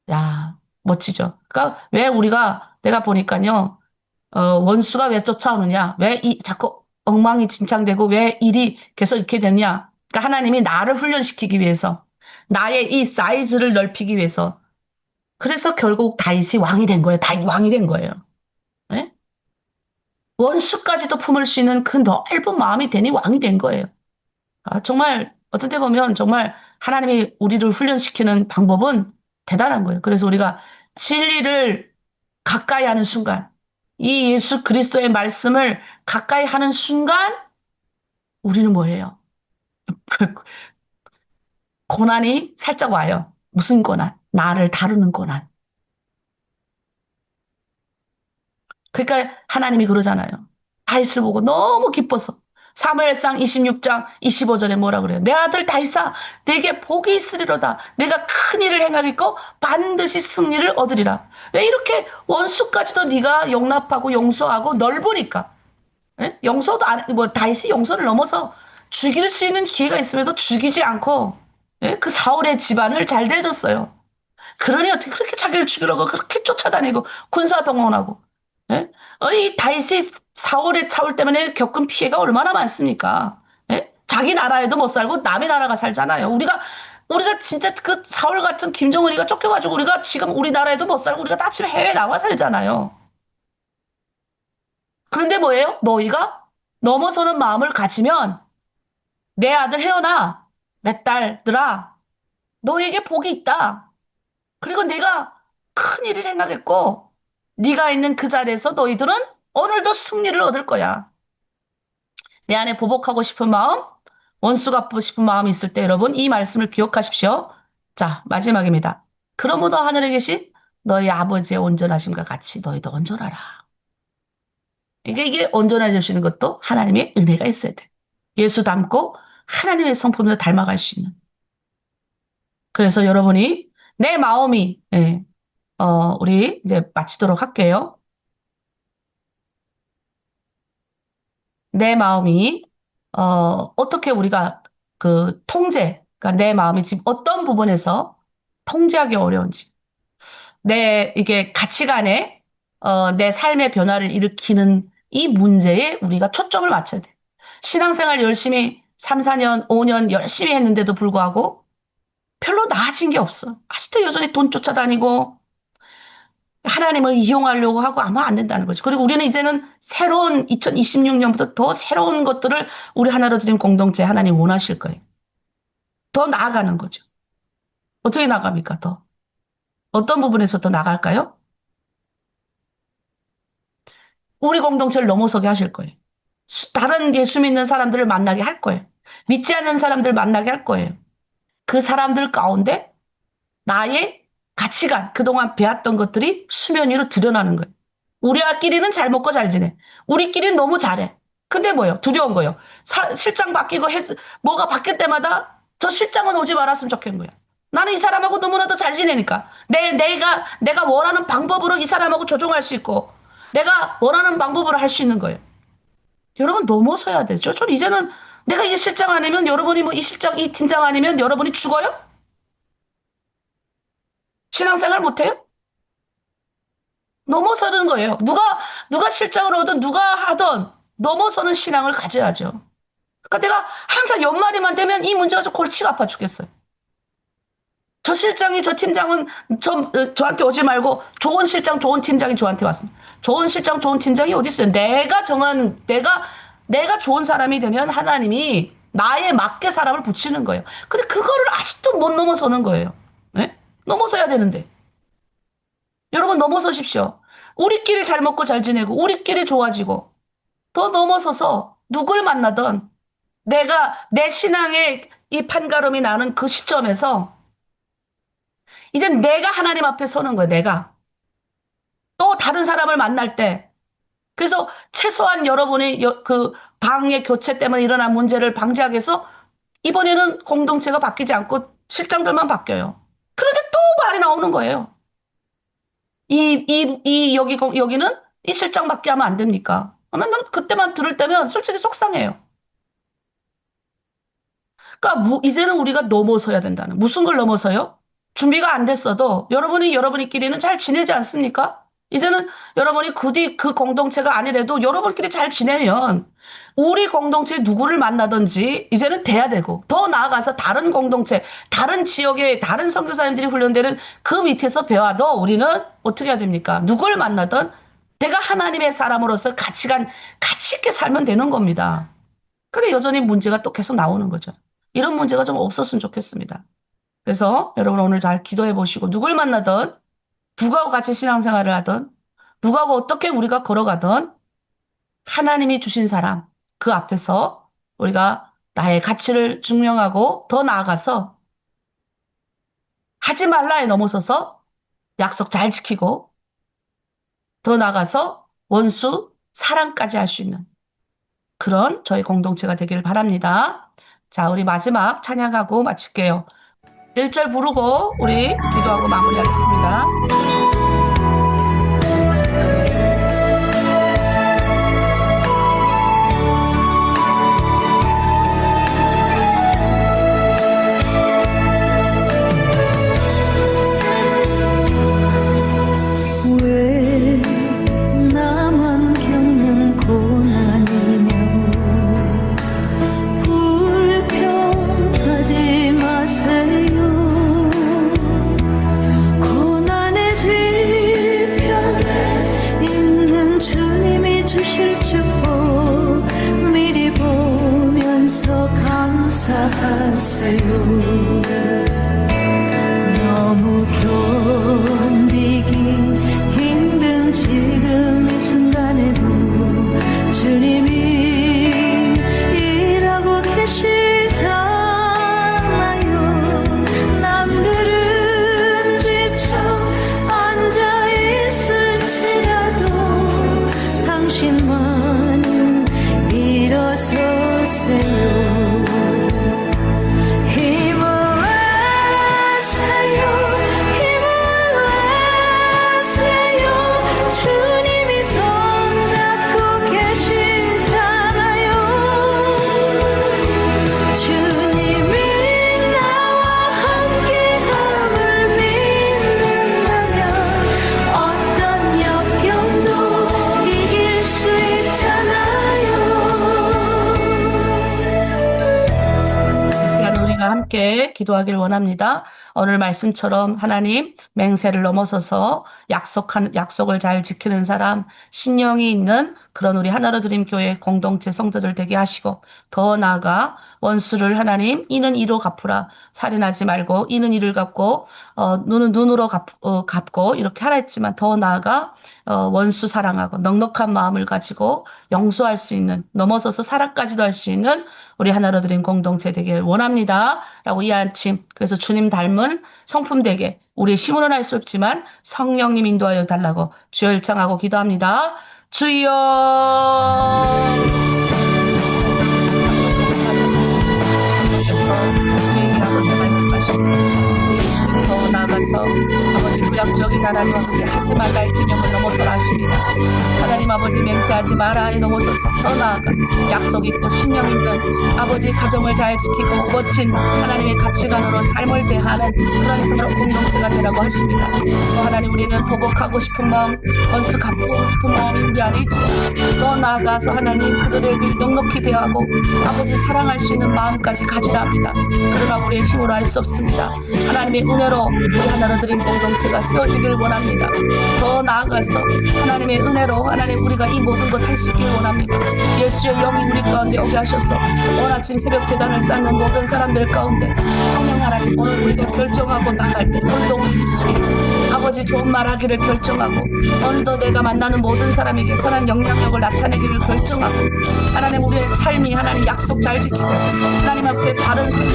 야, 멋지죠? 그러니까 왜 내가 보니까요. 원수가 왜 쫓아오느냐? 왜 자꾸 엉망이 진창되고 왜 일이 계속 이렇게 되냐? 그러니까 하나님이 나를 훈련시키기 위해서, 나의 이 사이즈를 넓히기 위해서. 그래서 결국 다윗이 왕이 된 거예요. 다윗 왕이 된 거예요. 예? 원수까지도 품을 수 있는 그 넓은 마음이 되니 왕이 된 거예요. 아, 정말 어떤 때 보면 정말 하나님이 우리를 훈련시키는 방법은 대단한 거예요. 그래서 우리가 진리를 가까이 하는 순간, 이 예수 그리스도의 말씀을 가까이 하는 순간, 우리는 뭐예요? 고난이 살짝 와요. 무슨 고난? 나를 다루는 고난. 그러니까 하나님이 그러잖아요. 다윗을 보고 너무 기뻐서. 사무엘상 26장 25절에 뭐라 그래요? 내 아들 다윗아, 내게 복이 있으리로다. 내가 큰 일을 행하겠고 반드시 승리를 얻으리라. 왜 이렇게 원수까지도 네가 용납하고 용서하고 넓으니까. 예? 용서도 다윗이 용서를 넘어서 죽일 수 있는 기회가 있음에도 죽이지 않고 예? 그 사울의 집안을 잘 대해줬어요. 그러니 어떻게 그렇게 자기를 죽이려고 그렇게 쫓아다니고 군사 동원하고 예? 이 다윗이 사울 때문에 겪은 피해가 얼마나 많습니까? 예? 자기 나라에도 못 살고 남의 나라가 살잖아요. 우리가 진짜 그 사울 같은 김정은이가 쫓겨가지고 우리가 지금 우리나라에도 못 살고 우리가 다 지금 해외 나와 살잖아요. 그런데 뭐예요? 너희가 넘어서는 마음을 가지면 내 아들 혜연아, 내 딸들아, 너에게 복이 있다. 그리고 네가 큰 일을 행하겠고 네가 있는 그 자리에서 너희들은 오늘도 승리를 얻을 거야. 내 안에 보복하고 싶은 마음, 원수 갚고 싶은 마음이 있을 때 여러분 이 말씀을 기억하십시오. 자, 마지막입니다. 그러므로 하늘에 계신 너희 아버지의 온전하심과 같이 너희도 온전하라. 이게 온전해질 수 있는 것도 하나님의 은혜가 있어야 돼. 예수 닮고 하나님의 성품을 닮아갈 수 있는. 그래서 여러분이 내 마음이 예, 우리 이제 마치도록 할게요. 내 마음이 어떻게 우리가 그 그러니까 내 마음이 지금 어떤 부분에서 통제하기 어려운지, 이게 가치관에 내 삶의 변화를 일으키는 이 문제에 우리가 초점을 맞춰야 돼. 신앙생활 열심히 3, 4년, 5년 열심히 했는데도 불구하고 별로 나아진 게 없어. 아직도 여전히 돈 쫓아다니고 하나님을 이용하려고 하고 아마 안 된다는 거죠. 그리고 우리는 이제는 새로운 2026년부터 더 새로운 것들을 우리 하나로 드린 공동체 하나님 원하실 거예요. 더 나아가는 거죠. 어떻게 나갑니까? 더. 어떤 부분에서 더 나갈까요? 우리 공동체를 넘어서게 하실 거예요. 다른 예수 믿는 사람들을 만나게 할 거예요. 믿지 않는 사람들 만나게 할 거예요. 그 사람들 가운데 나의 가치관, 그동안 배웠던 것들이 수면 위로 드러나는 거예요. 우리끼리는 잘 먹고 잘 지내. 우리끼리는 너무 잘해. 근데 뭐예요? 두려운 거예요. 실장 바뀌고 뭐가 바뀔 때마다 저 실장은 오지 말았으면 좋겠는 거예요. 나는 이 사람하고 너무나도 잘 지내니까. 내가 원하는 방법으로 이 사람하고 조종할 수 있고, 내가 원하는 방법으로 할 수 있는 거예요. 여러분 넘어서야 되죠. 전 이제는 내가 이 실장 아니면 여러분이 뭐 이 실장, 이 팀장 아니면 여러분이 죽어요? 신앙생활 못해요? 넘어서는 거예요. 누가 실장을 하든 누가 하든 넘어서는 신앙을 가져야죠. 그러니까 내가 항상 연말이만 되면 이 문제가 좀 골치가 아파 죽겠어요. 저 실장이, 저 팀장은 저한테 오지 말고 좋은 실장, 좋은 팀장이 저한테 왔습니다. 좋은 실장, 좋은 팀장이 어디 있어요? 내가 좋은 사람이 되면 하나님이 나에 맞게 사람을 붙이는 거예요. 근데 그거를 아직도 못 넘어서는 거예요. 네? 넘어서야 되는데. 여러분 넘어서십시오. 우리끼리 잘 먹고 잘 지내고 우리끼리 좋아지고 더 넘어서서 누굴 만나든 내 신앙의 이 판가름이 나는 그 시점에서 이제 내가 하나님 앞에 서는 거예요. 내가. 또 다른 사람을 만날 때 그래서 최소한 여러분이 그 방의 교체 때문에 일어난 문제를 방지하기 위해서 이번에는 공동체가 바뀌지 않고 실장들만 바뀌어요. 그런데 또 말이 나오는 거예요. 여기는 이 실장밖에 하면 안 됩니까? 그러면 그때만 들을 때면 솔직히 속상해요. 그러니까 이제는 우리가 넘어서야 된다는. 무슨 걸 넘어서요? 준비가 안 됐어도 여러분이끼리는 잘 지내지 않습니까? 이제는 여러분이 굳이 그 공동체가 아니래도 여러분끼리 잘 지내면 우리 공동체에 누구를 만나든지 이제는 돼야 되고 더 나아가서 다른 공동체, 다른 지역의 다른 선교사님들이 훈련되는 그 밑에서 배워도 우리는 어떻게 해야 됩니까? 누굴 만나든 내가 하나님의 사람으로서 가치 있게 살면 되는 겁니다. 근데 여전히 문제가 또 계속 나오는 거죠. 이런 문제가 좀 없었으면 좋겠습니다. 그래서 여러분 오늘 잘 기도해 보시고 누굴 만나든 누구하고 같이 신앙생활을 하든 누구하고 어떻게 우리가 걸어가든 하나님이 주신 사람 그 앞에서 우리가 나의 가치를 증명하고 더 나아가서 하지 말라에 넘어서서 약속 잘 지키고 더 나아가서 원수 사랑까지 할 수 있는 그런 저희 공동체가 되길 바랍니다. 자, 우리 마지막 찬양하고 마칠게요. 1절 부르고 우리 기도하고 마무리하겠습니다. 왜 나만 겪는 고난이냐고 불평하지 마세요. 고난의 뒤 기도하길 원합니다. 오늘 말씀처럼 하나님 맹세를 넘어서서 약속을 잘 지키는 사람, 신령이 있는 그런 우리 하나로드림 교회 공동체 성도들 되게 하시고, 더 나아가 원수를 하나님 이는 이로 갚으라, 살인하지 말고 이는 이를 갚고 눈은 눈으로 갚고 이렇게 하라 했지만, 더 나아가 원수 사랑하고 넉넉한 마음을 가지고 용서할 수 있는, 넘어서서 사랑까지도 할 수 있는 우리 하나로 드린 공동체 되길 원합니다. 라고 이 아침, 그래서 주님 닮은 성품 되게, 우리의 힘으로는 할 수 없지만 성령님 인도하여 달라고 주여 일창하고 기도합니다. 주여. 우리에게 아버지 말씀하시는 예수님 더 나아가서 아버지 구약적인 하나님 아버지 하지 말라의 개념을 넘어서라 하십니다. 하나님 아버지 맹세하지 마라에 넘어서서 더 나아가 약속 있고 신령 있는 아버지 가정을 잘 지키고 멋진 하나님의 가치관으로 삶을 대하는 그런 그런 공동체가 되라고 하십니다. 또 하나님 우리는 보복하고 싶은 마음, 원수 갚고 싶은 마음이 우리 안에 있지, 더 나아가서 하나님 그들에게 넉넉히 대하고 아버지 사랑할 수 있는 마음까지 가지라 합니다. 그러나 우리의 힘으로 할 수 없습니다. 하나님의 은혜로 우리 하나로 드린 공동체가 세워지길 원합니다. 더 나아가서 하나님의 은혜로 하나님 우리가 이 모든 것 할 수 있길 원합니다. 예수의 영이 우리 가운데 오게 하셔서 오늘 아침 새벽 제단을 쌓는 모든 사람들 가운데 성령 하나님 오늘 우리가 결정하고 나갈 때 오늘도 우리 입술이 아버지 좋은 말하기를 결정하고, 오늘도 내가 만나는 모든 사람에게 선한 영향력을 나타내기를 결정하고, 하나님 우리의 삶이 하나님 약속 잘 지키고 하나님 앞에 바른 삶을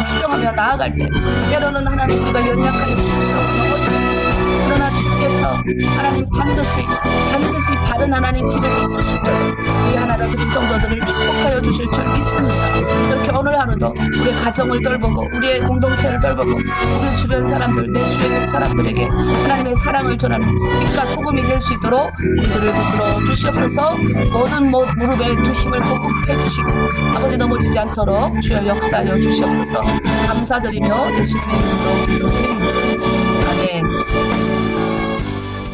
결정하며 나아갈 때, 때로는 하나님 우리가 연약한 주제로 넘어지고, 그러나 주께서 하나님 반드시 바른 하나님 길을 주실 줄, 우리 하나로 드린 성도들을 축복하여 주실 줄 믿습니다. 이렇게 오늘 하루도 우리의 가정을 돌보고 우리의 공동체를 돌보고 우리 주변 사람들, 내 주위에 있는 사람들에게 하나님의 사랑을 전하는 빛과 소금이 될 수 있도록 우리들을 붙들어 주시옵소서. 모든 무릎에 주심을 보급해 주시고 아버지 넘어지지 않도록 주여 역사하여 주시옵소서. 감사드리며 예수님의 이름으로 기도드립니다. 아멘.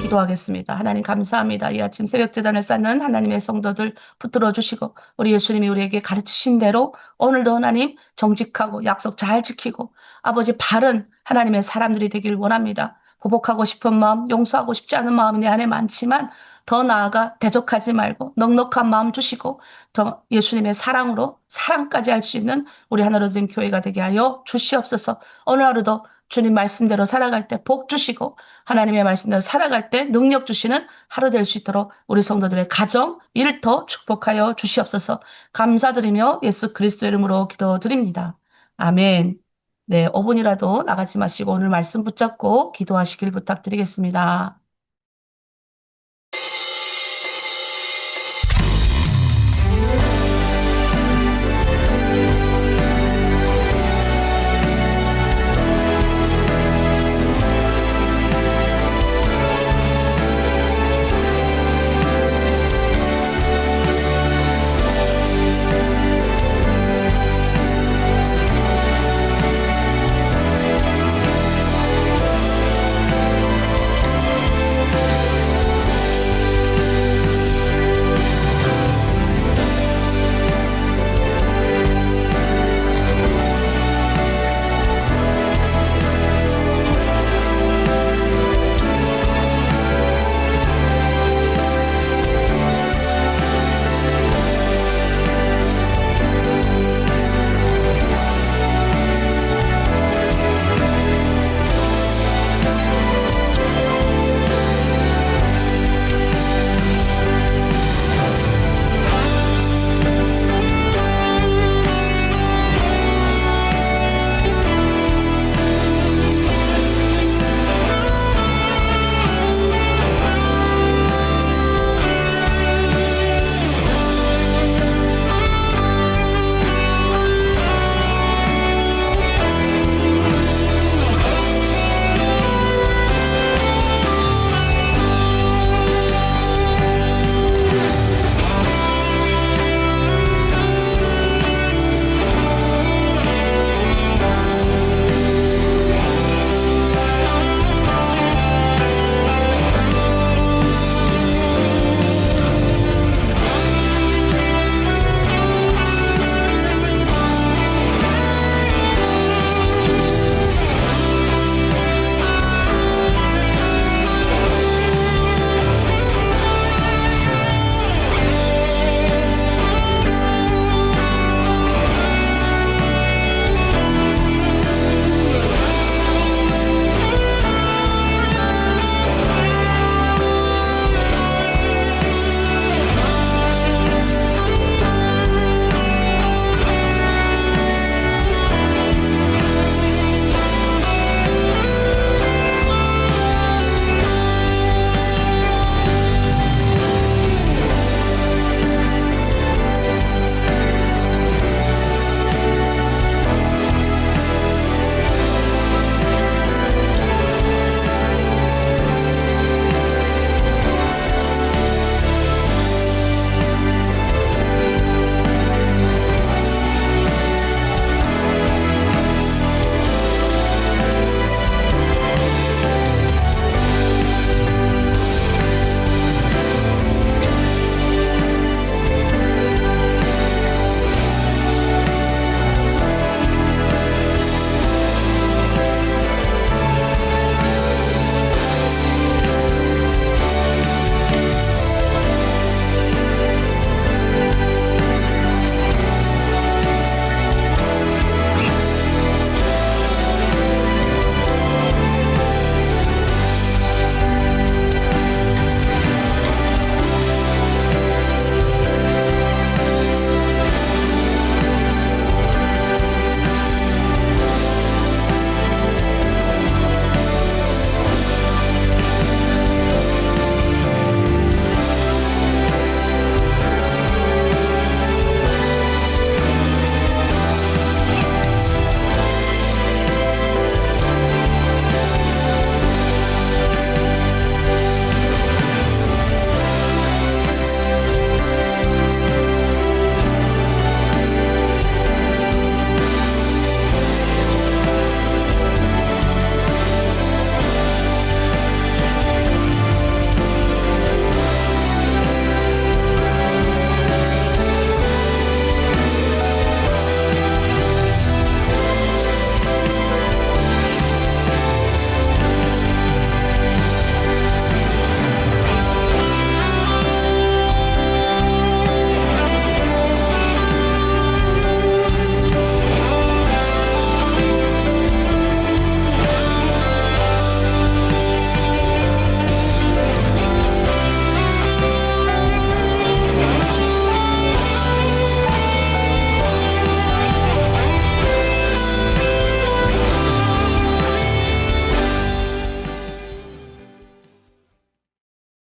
기도하겠습니다. 하나님 감사합니다. 이 아침 새벽 제단을 쌓는 하나님의 성도들 붙들어 주시고, 우리 예수님이 우리에게 가르치신 대로 오늘도 하나님 정직하고 약속 잘 지키고 아버지 바른 하나님의 사람들이 되길 원합니다. 보복하고 싶은 마음, 용서하고 싶지 않은 마음이 내 안에 많지만 더 나아가 대적하지 말고 넉넉한 마음 주시고 더 예수님의 사랑으로 사랑까지 할 수 있는 우리 하나로 된 교회가 되게 하여 주시옵소서. 오늘 하루도 주님 말씀대로 살아갈 때 복 주시고 하나님의 말씀대로 살아갈 때 능력 주시는 하루 될 수 있도록 우리 성도들의 가정, 일터 축복하여 주시옵소서. 감사드리며 예수 그리스도 이름으로 기도드립니다. 아멘. 네, 5분이라도 나가지 마시고 오늘 말씀 붙잡고 기도하시길 부탁드리겠습니다.